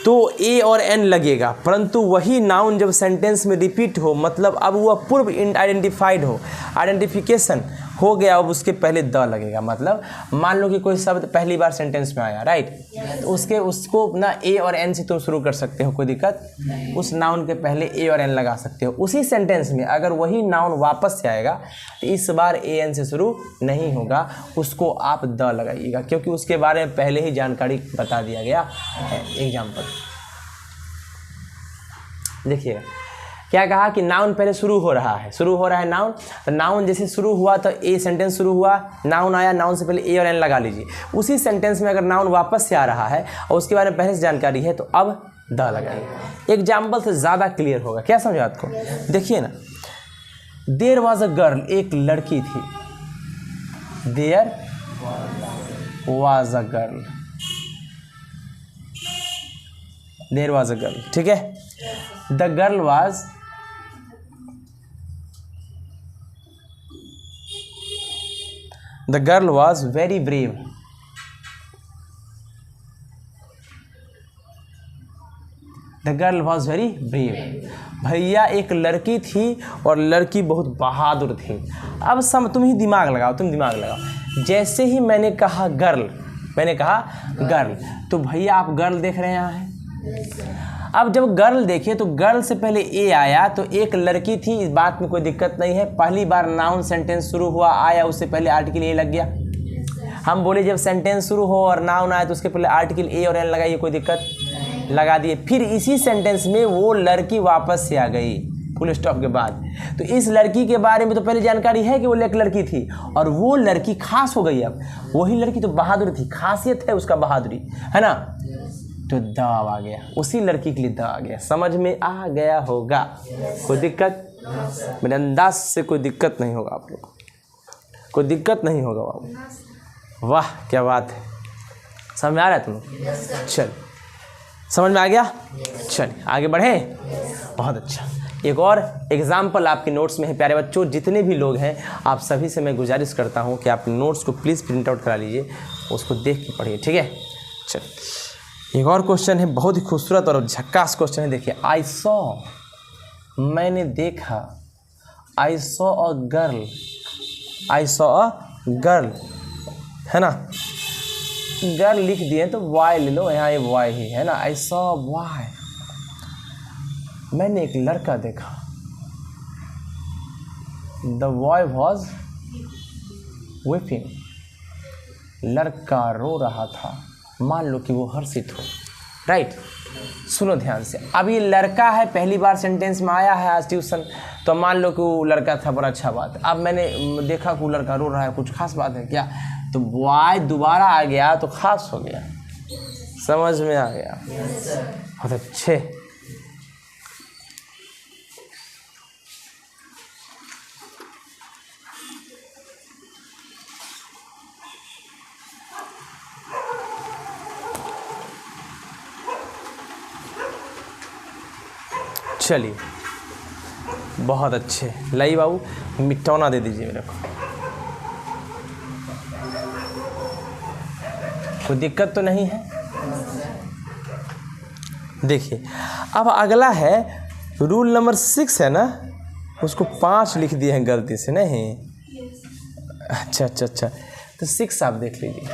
तो ए और एन लगेगा, परंतु वही नाउन जब सेंटेंस में रिपीट हो, मतलब अब वह पूर्व आइडेंटिफाइड हो, आइडेंटिफिकेशन हो गया, अब उसके पहले द लगेगा। मतलब मान लो कि कोई शब्द पहली बार सेंटेंस में आया, राइट, तो उसको ना ए और एन से तुम शुरू कर सकते हो, कोई दिक्कत। उस नाउन के पहले ए और एन लगा सकते हो। उसी सेंटेंस में अगर वही नाउन वापस से आएगा तो इस बार ए एन से शुरू नहीं होगा, उसको आप द लगाइएगा, क्योंकि उसके बारे में पहले ही जानकारी बता दिया गया है। एग्जाम्पल देखिएगा क्या कहा कि नाउन पहले शुरू हो रहा है नाउन। तो नाउन जैसे शुरू हुआ तो ए सेंटेंस शुरू हुआ, नाउन आया, नाउन से पहले ए और एन लगा लीजिए। उसी सेंटेंस में अगर नाउन वापस से आ रहा है और उसके बारे में पहले से जानकारी है तो अब द लगाइए। एग्जाम्पल से ज़्यादा क्लियर होगा। क्या समझा आपको? देखिए ना, देयर वॉज अ गर्ल, एक लड़की थी। There was a girl, there was a girl, ठीक है। The girl was very brave. The girl was very brave. भैया एक लड़की थी और लड़की बहुत बहादुर थी। अब तुम ही दिमाग लगाओ, जैसे ही मैंने कहा गर्ल, तो भैया आप गर्ल देख रहे हैं। अब जब गर्ल देखे तो गर्ल से पहले ए आया तो एक लड़की थी, इस बात में कोई दिक्कत नहीं है। पहली बार नाउन सेंटेंस शुरू हुआ आया, उससे पहले आर्टिकल ए लग गया। हम बोले जब सेंटेंस शुरू हो और नाउन आया तो उसके पहले आर्टिकल ए और एन लगाइए, कोई दिक्कत, लगा दिए। फिर इसी सेंटेंस में वो लड़की वापस से आ गई फुल स्टॉप के बाद। तो इस लड़की के बारे में तो पहले जानकारी है कि वो एक लड़की थी और वो लड़की खास हो गई। अब वही लड़की तो बहादुर थी, खासियत है उसका बहादुरी, है ना। तो द आ गया, उसी लड़की के लिए द आ गया। समझ में आ गया होगा? कोई दिक्कत? मेरे अंदाज से कोई दिक्कत नहीं होगा आप लोग को, कोई दिक्कत नहीं होगा बाबू। वाह क्या बात है, समझ में आ रहा है तुम लोग? चल, समझ में आ गया? चलिए आगे बढ़े। बहुत अच्छा। एक और एग्जाम्पल आपके नोट्स में है प्यारे बच्चों। जितने भी लोग हैं आप सभी से मैं गुजारिश करता हूँ कि आप नोट्स को प्लीज़ प्रिंट आउट करा लीजिए, उसको देख के पढ़िए, ठीक है। चल, एक और क्वेश्चन है, बहुत ही खूबसूरत और झक्कास क्वेश्चन है। देखिए, आई सॉ, मैंने देखा। I saw a girl, I saw a girl, है ना। गर्ल लिख दिए तो वाई ले लो, यहाँ ये वाई ही है ना। आई सॉ वाई, मैंने एक लड़का देखा। द बॉय वॉज वीपिंग, लड़का रो रहा था। मान लो कि वो हर्षित हो, राइट। सुनो ध्यान से, अब ये लड़का है, पहली बार सेंटेंस में आया है आज ट्यूशन, तो मान लो कि वो लड़का था, बड़ा अच्छा बात है। अब मैंने देखा कि वो लड़का रो रहा है, कुछ खास बात है क्या? तो बॉय दोबारा आ गया तो खास हो गया। समझ में आ गया? बहुत अच्छे। चलिए बहुत अच्छे। लाई बाबू मिटौना दे दीजिए मेरे को, कोई दिक्कत तो नहीं है। देखिए अब अगला है रूल नंबर 6 है ना, उसको 5 लिख दिए हैं गलती से, नहीं? अच्छा, तो 6 आप देख लीजिए,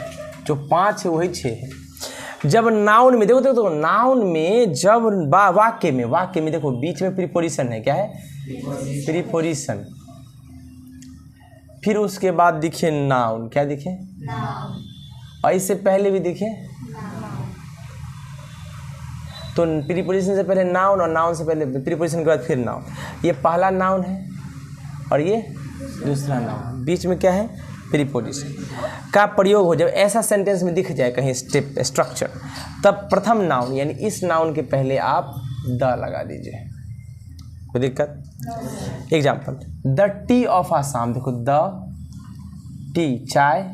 जो 5 है वही 6 है। जब नाउन में देखो नाउन में जब वाक्य में देखो बीच में प्रीपोजिशन है, क्या है? प्रीपोजिशन। फिर उसके बाद दिखे नाउन, क्या दिखे? और इससे पहले भी दिखे तो प्रीपोजिशन से पहले नाउन और नाउन से पहले प्रीपोजिशन के बाद फिर नाउन। ये पहला नाउन है और ये दूसरा नाउन, बीच में क्या है? प्रीपोजिशन का प्रयोग हो। जब ऐसा सेंटेंस में दिख जाए कहीं स्टेप स्ट्रक्चर, तब प्रथम नाउन यानी इस नाउन के पहले आप द लगा दीजिए, कोई दिक्कत? Example, the T of Assam. देखो द टी चाय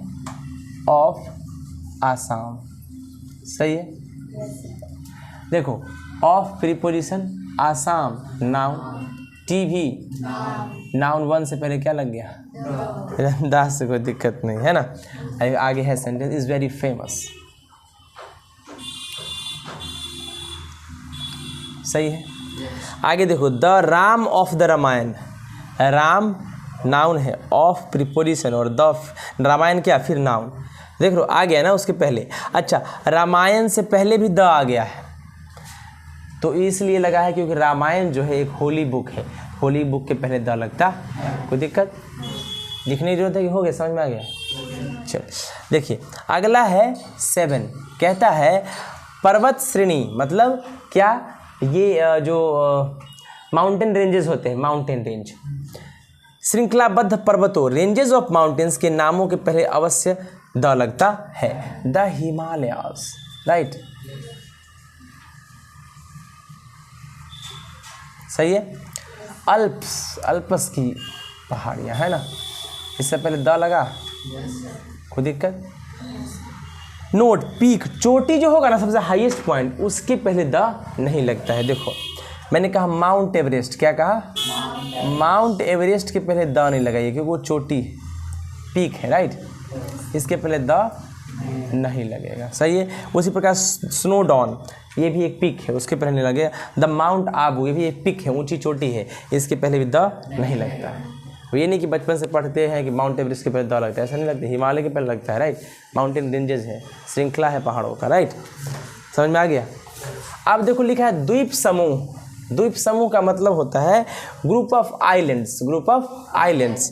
ऑफ आसाम, सही है। देखो of preposition, Assam noun, T भी नाउन, 1 से पहले क्या लग गया? दास से कोई दिक्कत नहीं है ना। आगे है सेंटेंस इज वेरी फेमस, सही है। आगे देखो the Ram of the Ramayan. Ram noun है, ऑफ प्रीपोजिशन और द रामायण क्या? फिर नाउन। देख लो आ गया ना उसके पहले। अच्छा, रामायण से पहले भी द आ गया है तो इसलिए लगा है क्योंकि रामायण जो है एक होली बुक है, होली बुक के पहले द लगता। कोई दिक्कत? लिखने की जरूरत है कि हो गया? समझ में आ गया? चल देखिए अगला है 7, कहता है पर्वत श्रेणी, मतलब क्या? ये जो माउंटेन रेंजेस होते हैं, माउंटेन रेंज, श्रृंखलाबद्ध पर्वतों, रेंजेस ऑफ माउंटेन्स के नामों के पहले अवश्य द लगता है। द हिमालयास, राइट, सही है। अल्प्स, अल्प्स की पहाड़ियाँ है ना, इससे पहले द लगा, कोई दिक्कत। नोट, पीक, चोटी जो होगा ना सबसे हाईएस्ट पॉइंट, उसके पहले द नहीं लगता है। देखो मैंने कहा माउंट एवरेस्ट, क्या कहा, माउंट एवरेस्ट के पहले द नहीं लगाइए क्योंकि वो चोटी है, पीक है, राइट, इसके पहले द नहीं लगेगा, सही है। उसी प्रकार स्नोडॉन, ये भी एक पीक है, उसके पहले नहीं लगेगा। द माउंट आबू, ये भी एक पीक है, ऊंची चोटी है, इसके पहले भी द नहीं लगता है। ये नहीं कि बचपन से पढ़ते हैं कि माउंट एवरेस्ट के पहले द लगता है, ऐसा नहीं लगता, हिमालय के पहले लगता है, राइट। माउंटेन रेंजेस है, श्रृंखला है पहाड़ों का, राइट, समझ में आ गया। अब देखो लिखा है द्वीप समूह। द्वीप समूह का मतलब होता है group of islands, group of islands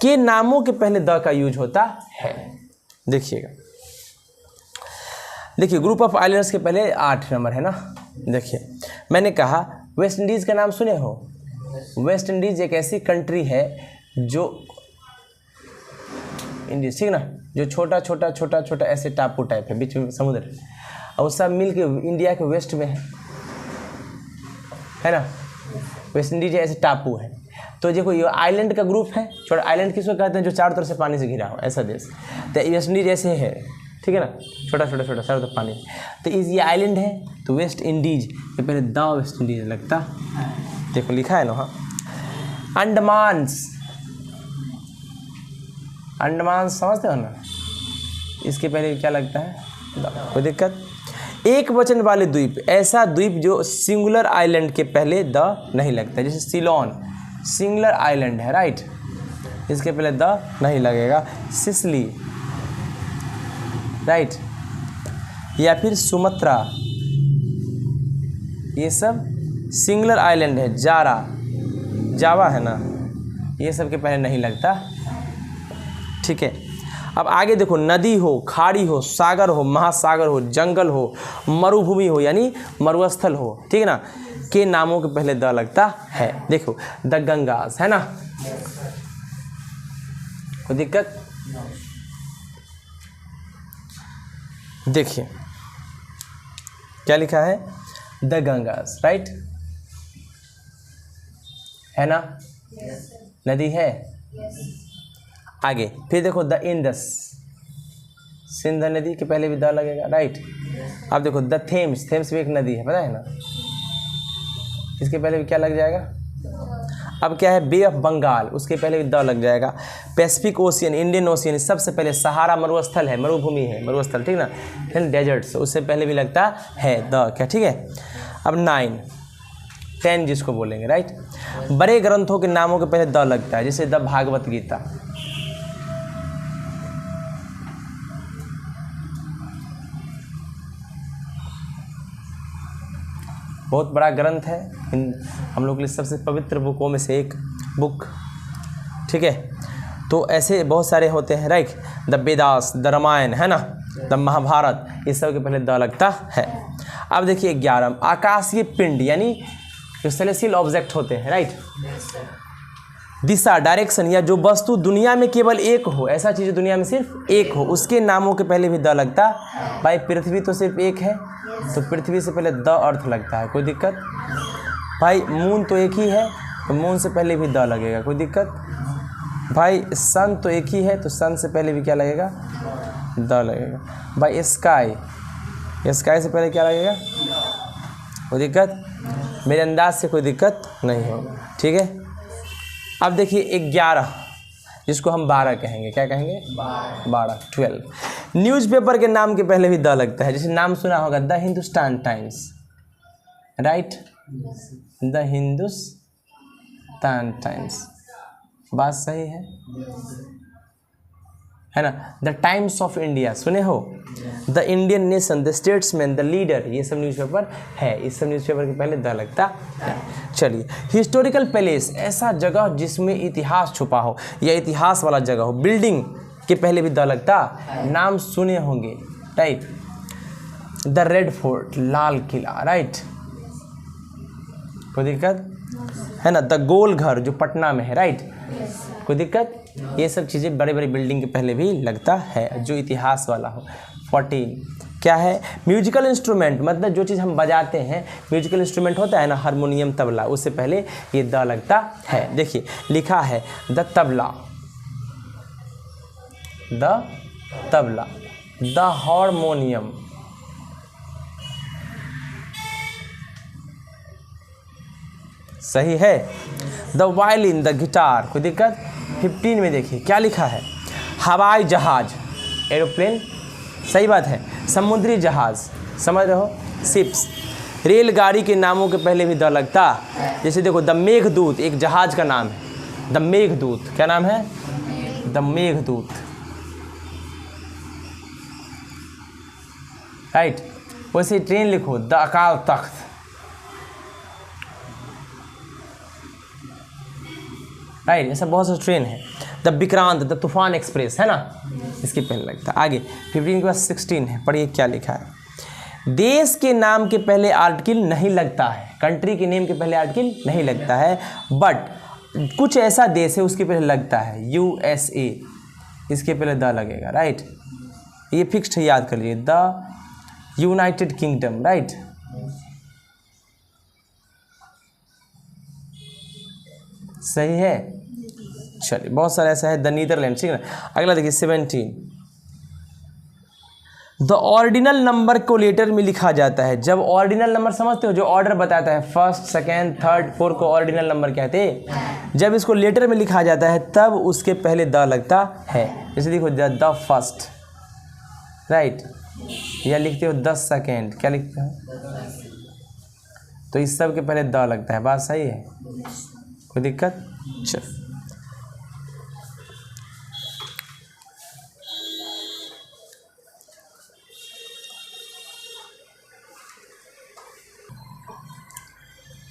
के नामों के पहले द का यूज होता है। देखिएगा, देखिए ग्रुप ऑफ आइलैंड्स के पहले 8 नंबर है ना। देखिए मैंने कहा वेस्ट इंडीज़ का नाम सुने हो। वेस्ट इंडीज़ एक ऐसी कंट्री है जो इंडीज, ठीक ना, जो छोटा छोटा छोटा छोटा ऐसे टापू टाइप है, बीच में समुद्र है, और सब मिल के इंडिया के वेस्ट में है ना। वेस्ट इंडीज ऐसे टापू है, तो देखो ये आइलैंड का ग्रुप है। छोटा आइलैंड किसको कहते हैं, जो चारों तरफ से पानी से घिरा हो, ऐसा देश। तो वेस्ट इंडीज ऐसे है, ठीक है ना, छोटा छोटा छोटा चारों तरफ पानी। तो ये आइलैंड है, तो वेस्ट इंडीज ये पहले द वेस्ट इंडीज लगता। देखो लिखा है ना, हाँ। अंडमान्स, अंडमान समझते हो ना, इसके पहले क्या लगता है, कोई दिक्कत। एक वचन वाले द्वीप, ऐसा द्वीप जो सिंगुलर आइलैंड के पहले द नहीं लगता, जैसे सिलोन सिंगुलर आइलैंड है, राइट, इसके पहले द नहीं लगेगा। सिसली, राइट, या फिर सुमत्रा, ये सब सिंगुलर आइलैंड है। जारा, जावा है ना, ये सब के पहले नहीं लगता, ठीक है। अब आगे देखो, नदी हो, खाड़ी हो, सागर हो, महासागर हो, जंगल हो, मरुभूमि हो यानी मरुस्थल हो, ठीक है ना, के नामों के पहले द लगता है। देखो द गंगास है ना, कोई दिक्कत। देखिए क्या लिखा है, द गंगास, राइट, है ना, नदी है। आगे फिर देखो द इंडस, सिंध नदी के पहले भी द लगेगा, राइट। अब देखो द थेम्स, थेम्स भी एक नदी है, पता है ना, इसके पहले भी क्या लग जाएगा। अब क्या है, बे ऑफ बंगाल, उसके पहले भी द लग जाएगा। पैसिफिक ओशियन, इंडियन ओशियन, सबसे पहले सहारा मरुस्थल है, मरुभूमि है, मरुस्थल, ठीक ना। फिर डेजर्ट्स, उससे पहले भी लगता है द, क्या, ठीक है। अब 9 10 जिसको बोलेंगे, राइट। बड़े ग्रंथों के नामों के पहले द लगता है, जैसे द भागवत गीता, बहुत बड़ा ग्रंथ है, हम लोग के लिए सबसे पवित्र बुकों में से एक बुक, ठीक है। तो ऐसे बहुत सारे होते हैं, right. The Vedas, the Ramayan है ना, द महाभारत, इस सब के पहले द लगता है। अब देखिए 11, आकाशीय पिंड यानी जो सेलेस्टियल ऑब्जेक्ट होते हैं, राइट। दिशा, डायरेक्शन, या जो वस्तु दुनिया में केवल एक हो, ऐसा चीज़ दुनिया में सिर्फ एक हो, उसके नामों के पहले भी द लगता। भाई पृथ्वी तो सिर्फ एक है, तो पृथ्वी से पहले द अर्थ लगता है, कोई दिक्कत। भाई मून तो एक ही है, तो मून से पहले भी द लगेगा, कोई दिक्कत। भाई सन तो एक ही है, तो सन से पहले भी क्या लगेगा, द लगेगा। भाई स्काई, स्काई से पहले क्या लगेगा, कोई दिक्कत। मेरे अंदाज से कोई दिक्कत नहीं होगा, ठीक है। अब देखिए 11, जिसको हम 12 कहेंगे, क्या कहेंगे, 12 12। न्यूज़पेपर के नाम के पहले भी द लगता है, जैसे नाम सुना होगा the Hindustan times, right, the Hindustan times, बात सही है ना। द टाइम्स ऑफ इंडिया सुने हो, the Indian nation, the statesman, the leader, ये सब न्यूज़पेपर है, इस सब न्यूज़पेपर के पहले द लगता है। चलिए, हिस्टोरिकल पैलेस, ऐसा जगह जिसमें इतिहास छुपा हो या इतिहास वाला जगह हो। बिल्डिंग के पहले भी द लगता, नाम सुने होंगे, right. The red fort, Lal Qila, right. कोई दिक्कत है ना। द गोल घर जो पटना में है, राइट, कोई दिक्कत। ये सब चीज़ें बड़े बड़े बिल्डिंग के पहले भी लगता है, जो इतिहास वाला हो। 14 क्या है, म्यूजिकल इंस्ट्रूमेंट, मतलब जो चीज़ हम बजाते हैं, म्यूजिकल इंस्ट्रूमेंट होता है ना, हारमोनियम, तबला, उससे पहले ये द लगता है। देखिए लिखा है the tabla, the tabla, the harmonium, सही है, द वायलिन, द गिटार, कोई दिक्कत। 15 में देखिए क्या लिखा है, हवाई जहाज, एरोप्लेन, सही बात है, समुद्री जहाज, समझ रहे हो, शिप्स। रेलगाड़ी के नामों के पहले भी द लगता, जैसे देखो द मेघदूत एक जहाज का नाम है, द मेघदूत, क्या नाम है, द मेघदूत, राइट। वैसे ट्रेन लिखो द अकाल तख्त, राइट, ऐसा बहुत सा ट्रेन है। द विक्रांत, द तूफान एक्सप्रेस, है ना, इसके पहले लगता है। आगे 15 के बाद 16 है, पढ़िए क्या लिखा है। देश के नाम के पहले आर्टिकल नहीं लगता है, कंट्री के नेम के पहले आर्टिकल नहीं लगता है, बट कुछ ऐसा देश है उसके पहले लगता है, USA, इसके पहले द लगेगा, राइट, ये फिक्स्ड है, याद कर लीजिए, द यूनाइटेड किंगडम, राइट। सही है, चलिए, बहुत सारा ऐसा है, द नीदरलैंड, ठीक है ना। अगला देखिए 17, द ऑर्डिनल नंबर को लेटर में लिखा जाता है। जब ऑर्डिनल नंबर समझते हो, जो ऑर्डर बताता है, फर्स्ट, सेकेंड, थर्ड, फोर्थ को ऑर्डिनल नंबर कहते हैं। जब इसको लेटर में लिखा जाता है तब उसके पहले द लगता है। जैसे देखो द फर्स्ट, राइट, या लिखते हो 10 सेकेंड, क्या लिखते हो, तो इस सब के पहले द लगता है। बात सही है, कोई दिक्कत। चल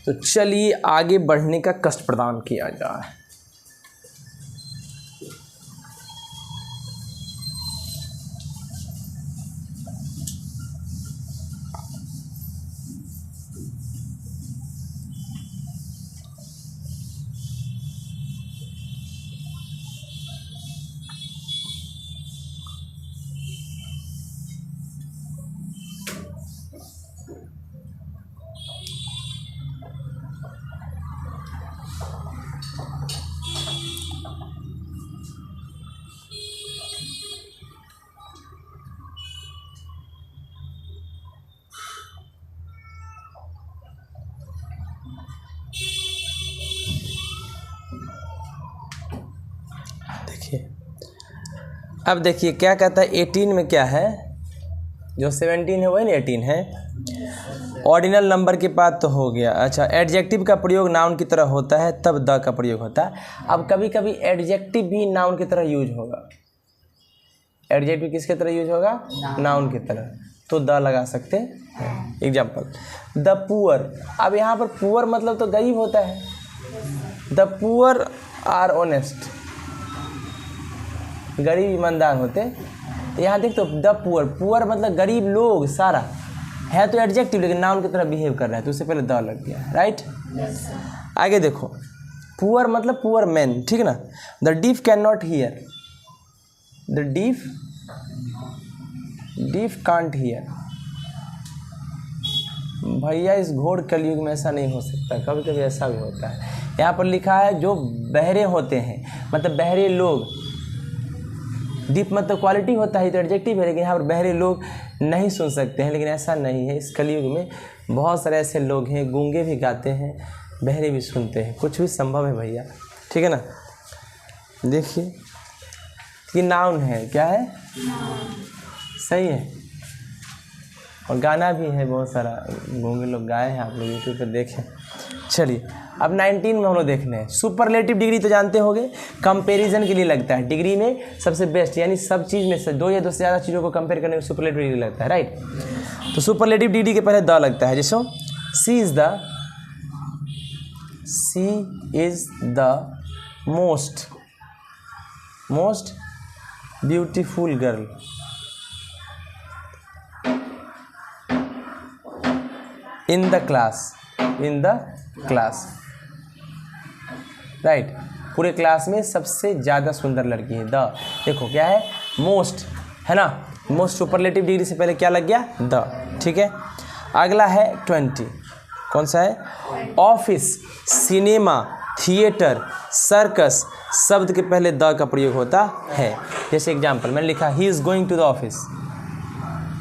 तो चलिए आगे बढ़ने का कष्ट प्रदान किया जाए। अब देखिए क्या कहता है 18 में, क्या है, जो 17 है वही ना 18 है। ऑर्डिनल नंबर के बाद तो हो गया। अच्छा, एडजेक्टिव का प्रयोग नाउन की तरह होता है तब द का प्रयोग होता है। अब कभी कभी एडजेक्टिव भी नाउन की तरह यूज होगा। एडजेक्टिव किसके तरह यूज होगा, नाउन की तरह, तो द लगा सकते हैं। Example, the poor. अब यहाँ पर पुअर मतलब तो गरीब होता है। द पुअर आर ऑनेस्ट, गरीब ईमानदार होते। यहाँ देख तो द पुअर, पुअर मतलब गरीब लोग सारा है, तो एडजेक्टिव लेकिन नाउन की तरह बिहेव कर रहा है, तो उससे पहले द लग गया, राइट। आगे देखो, पुअर मतलब पुअर मैन, ठीक है ना। The deaf can not here, the deaf can't hear. भैया इस घोर कलयुग में ऐसा नहीं हो सकता, कभी कभी ऐसा भी होता है। यहाँ पर लिखा है जो बहरे होते हैं, मतलब बहरे लोग। डीप मतलब क्वालिटी होता है तो एडजेक्टिव है, लेकिन यहाँ पर बहरे लोग नहीं सुन सकते हैं, लेकिन ऐसा नहीं है। इस कलयुग में बहुत सारे ऐसे लोग हैं, गूंगे भी गाते हैं, बहरे भी सुनते हैं, कुछ भी संभव है भैया, ठीक है ना। देखिए ये नाउन है, क्या है, सही है, और गाना भी है, बहुत सारा गूंगे लोग गाए हैं, आप लोग यूट्यूब पर देखें। चलिए अब 19 में हम लोग देखने हैं। सुपरलेटिव डिग्री तो जानते होंगे, कंपैरिजन के लिए लगता है। डिग्री में सबसे बेस्ट, यानी सब चीज़ में से दो या दो से ज़्यादा चीज़ों को कंपेयर करने में सुपरलेटिव डिग्री लगता है, राइट। तो सुपरलेटिव डिग्री के पहले द लगता है। जैसे she is the most beautiful girl. In the class, in the class, right. पूरे क्लास में सबसे ज़्यादा सुंदर लड़की है। द देखो क्या है, मोस्ट है ना, मोस्ट सुपरलेटिव डिग्री से पहले क्या लग गया, द, ठीक है। अगला है 20, कौन सा है, ऑफिस, सिनेमा, थिएटर, सर्कस शब्द के पहले द का प्रयोग होता है। जैसे एग्जाम्पल मैंने लिखा he is going to the office,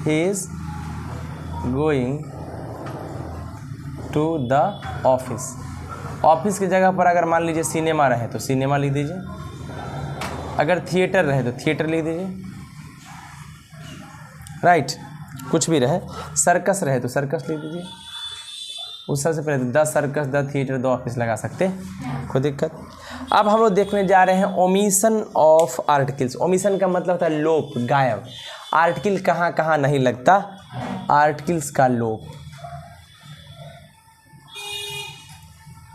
he is going to the office. Office की जगह पर अगर मान लीजिए सिनेमा रहे तो सिनेमा लिख दीजिए, अगर थिएटर रहे तो थिएटर लिख दीजिए, राइट, कुछ भी रहे। सर्कस रहे तो सर्कस लिख दीजिए। उस सबसे पहले the circus, the theatre, the office लगा सकते, कोई दिक्कत। अब हम लोग देखने जा रहे हैं ओमिशन ऑफ आर्टिकल्स। ओमिशन का मतलब होता है लोप, गायब। आर्टिकल कहाँ कहाँ नहीं लगता, आर्टिकल्स का लोप,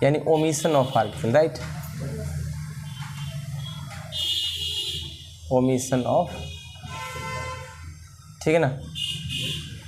यानी omission of article, right, omission of, ठीक है ना,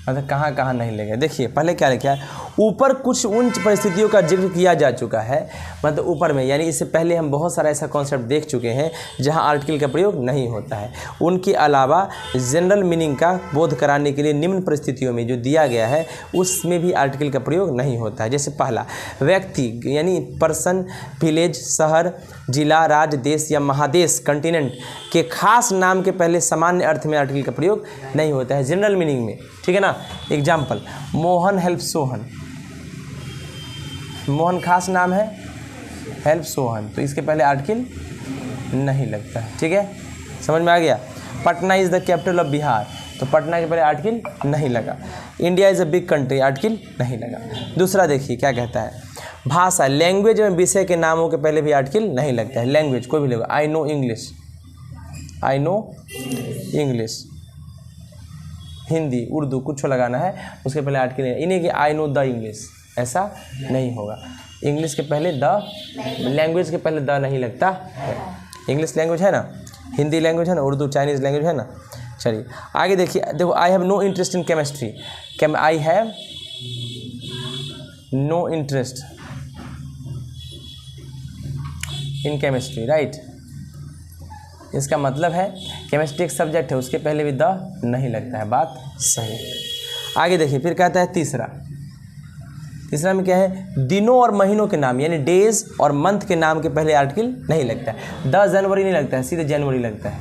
मतलब कहाँ कहाँ नहीं लगेगा। देखिए पहले क्या लिखा है, ऊपर कुछ उन परिस्थितियों का जिक्र किया जा चुका है, मतलब ऊपर में, यानी इससे पहले हम बहुत सारा ऐसा कॉन्सेप्ट देख चुके हैं जहां आर्टिकल का प्रयोग नहीं होता है। उनके अलावा जनरल मीनिंग का बोध कराने के लिए निम्न परिस्थितियों में जो दिया गया है उसमें भी आर्टिकल का प्रयोग नहीं होता है। जैसे पहला, व्यक्ति यानी पर्सन, विलेज, शहर, जिला, राज्य, देश या महादेश, कंटिनेंट के खास नाम के पहले सामान्य अर्थ में आर्टिकल का प्रयोग नहीं होता है जनरल मीनिंग में, ठीक है ना। एग्जाम्पल, मोहन हेल्प सोहन, मोहन खास नाम है, हेल्प सोहन, तो इसके पहले आर्टिकल नहीं लगता है, ठीक है, समझ में आ गया। Patna is the capital of Bihar, तो पटना के पहले आर्टिकल नहीं लगा। India is a big country, article नहीं लगा। दूसरा देखिए क्या कहता है, भाषा, लैंग्वेज में विषय के नामों के पहले भी आर्टिकल नहीं लगता है। लैंग्वेज कोई भी लगेगा, I know English, I know English, Hindi, Urdu, कुछ लगाना है उसके पहले आर्टिकल नहीं, इन्हें कि आई नो द इंग्लिश, ऐसा नहीं होगा। इंग्लिश के पहले द, लैंग्वेज के पहले द नहीं लगता है। इंग्लिश लैंग्वेज है ना, हिंदी लैंग्वेज है ना, उर्दू चाइनीज़ लैंग्वेज है ना। चलिए आगे देखिए, देखो I have no interest in chemistry, I have no interest in chemistry, right. इसका मतलब है केमिस्ट्री एक सब्जेक्ट है, उसके पहले भी द नहीं लगता है, बात सही। आगे देखिए फिर कहता है तीसरा में क्या है, दिनों और महीनों के नाम यानी डेज और मंथ के नाम के पहले आर्टिकल नहीं लगता है। 10 जनवरी नहीं लगता है, सीधे जनवरी लगता है।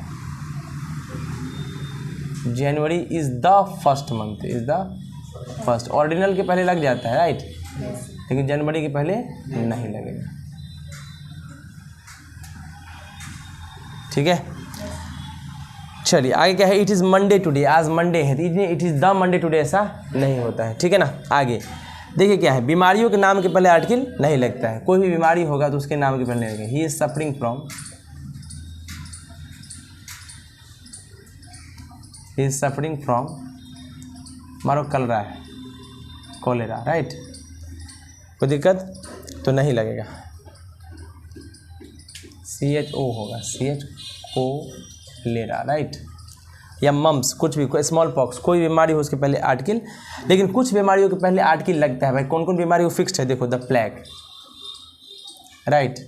जनवरी is the first month, is the first, ordinal के पहले लग जाता है, राइट, लेकिन जनवरी के पहले नहीं लगेगा, ठीक है। चलिए आगे क्या है, इट इज़ मंडे टुडे, आज मंडे है, it is the Monday today ऐसा नहीं होता है, ठीक है ना। आगे देखिए क्या है, बीमारियों के नाम के पहले आर्टिकल नहीं लगता है। कोई भी बीमारी होगा तो उसके नाम के पहले लगेगा। He is suffering from, he is suffering from, मारो कल रहा है, कोलेरा, राइट, कोई दिक्कत तो नहीं लगेगा। CHO होगा, CHO लेरा, राइट, या मम्स, कुछ भी, स्मॉल पॉक्स, कोई बीमारी हो उसके पहले आर्टिकल, लेकिन कुछ बीमारियों के पहले आर्टिकल लगता है। भाई कौन कौन बीमारी वो फिक्स्ड है, देखो, द प्लेग, राइट,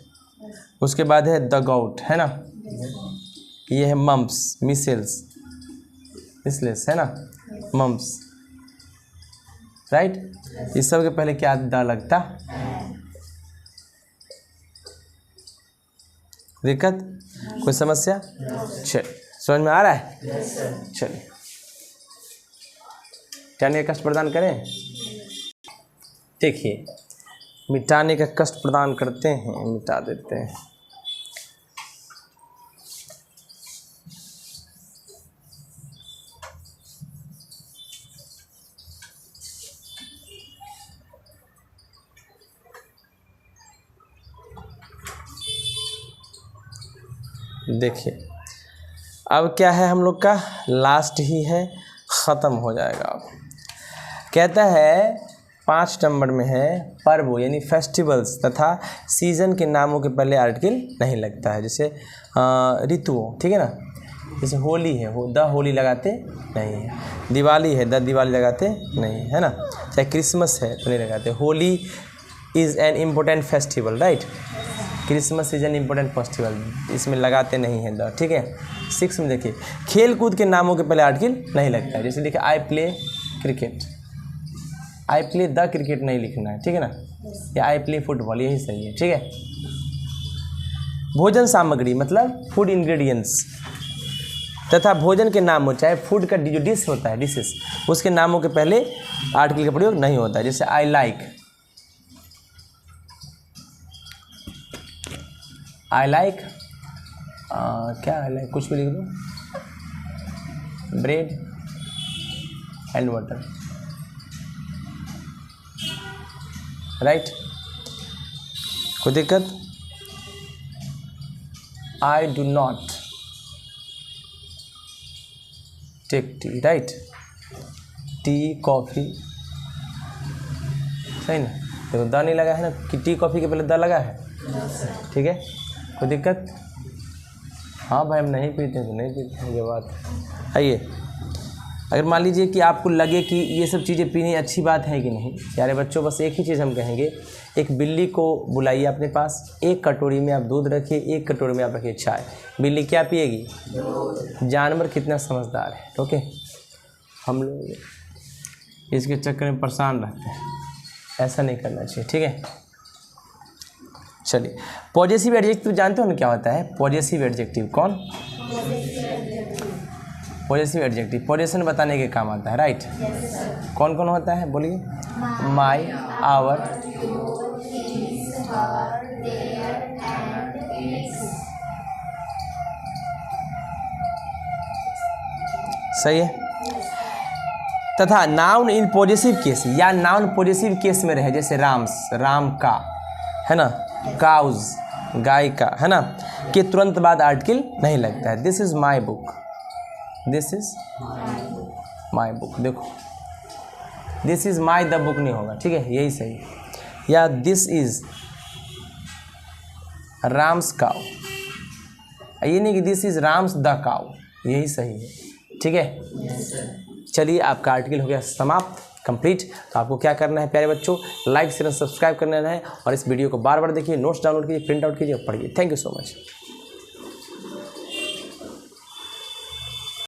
उसके बाद है द गाउट, है ना, ये है मम्स, मिसेल्स, मिसलेस, है ना, मम्स, राइट, इस सब के पहले क्या द लगता, दिक्कत, कोई समस्या, चलिए समझ में आ रहा है। चलिए मिटाने का कष्ट प्रदान करें, देखिए मिटाने का कष्ट प्रदान करते हैं, मिटा देते हैं। देखिए अब क्या है, हम लोग का लास्ट ही है, ख़त्म हो जाएगा अब। कहता है 5 नंबर में है, पर्व यानी फेस्टिवल्स तथा सीज़न के नामों के पहले आर्टिकल नहीं लगता है। जैसे ऋतुओं, ठीक है ना, जैसे होली है, द होली लगाते नहीं है। दिवाली है, द दिवाली लगाते नहीं है ना। चाहे क्रिसमस है तो नहीं लगाते। Holi is an important festival, right. Christmas is an important festival, इसमें लगाते नहीं हैं द, ठीक है। 6 में देखिए, खेल कूद के नामों के पहले आर्टिकल नहीं लगता है, जैसे देखिए I play cricket, I play the cricket नहीं लिखना है, ठीक है ना, या आई प्ले फुटबॉल, यही सही है, ठीक है। भोजन सामग्री मतलब फूड इंग्रेडिएंट्स तथा भोजन के नामों, चाहे फूड का जो डिश होता है, डिशेस, उसके नामों के पहले आर्टिकल का प्रयोग नहीं होता है, जैसे आई लाइक, आई लाइक क्या आई लाइक, कुछ भी लिख दो, ब्रेड एंड वाटर, राइट, कोई दिक्कत। I do not take tea, right, tea coffee, सही ना, देखो द नहीं लगा है ना, कि टी कॉफ़ी के पहले द लगा है, ठीक है, कोई दिक्कत। हाँ भाई हम नहीं पीते तो नहीं पीते, ये बात है ये। अगर मान लीजिए कि आपको लगे कि ये सब चीज़ें पीनी अच्छी बात है कि नहीं, प्यारे बच्चों, बस एक ही चीज़ हम कहेंगे, एक बिल्ली को बुलाइए अपने पास, एक कटोरी में आप दूध रखिए, एक कटोरी में आप रखिए चाय, बिल्ली क्या पिएगी? जानवर कितना समझदार है, ओके। हम लोग इसके चक्कर में परेशान रहते हैं, ऐसा नहीं करना चाहिए, ठीक है। चलिए, पॉजेसिव एडजेक्टिव जानते हो ना क्या होता है? पॉजेसिव एडजेक्टिव कौन? पॉजेसिव एडजेक्टिव पोजीशन बताने के काम आता है, राइट। कौन कौन होता है बोलिए? माई, आवर, सही है। तथा नाउन इन पॉजेसिव केस, या नाउन पॉजेसिव केस में रहे, जैसे राम्स, राम का, है ना, काउज, गाय का, है ना, के तुरंत बाद आर्टिकल नहीं लगता है। This is my book, this is my book, देखो this is my the book नहीं होगा, ठीक है, यही सही है। या दिस इज राम्स काउ, ये नहीं कि this is Ram's the cow, यही सही है, ठीक है। चलिए, आपका आर्टिकल हो गया समाप्त, कंप्लीट। तो आपको क्या करना है प्यारे बच्चों? लाइक शेयर सब्सक्राइब करना है और इस वीडियो को बार बार देखिए, नोट्स डाउनलोड कीजिए, प्रिंट आउट कीजिए, पढ़िए। Thank you so much.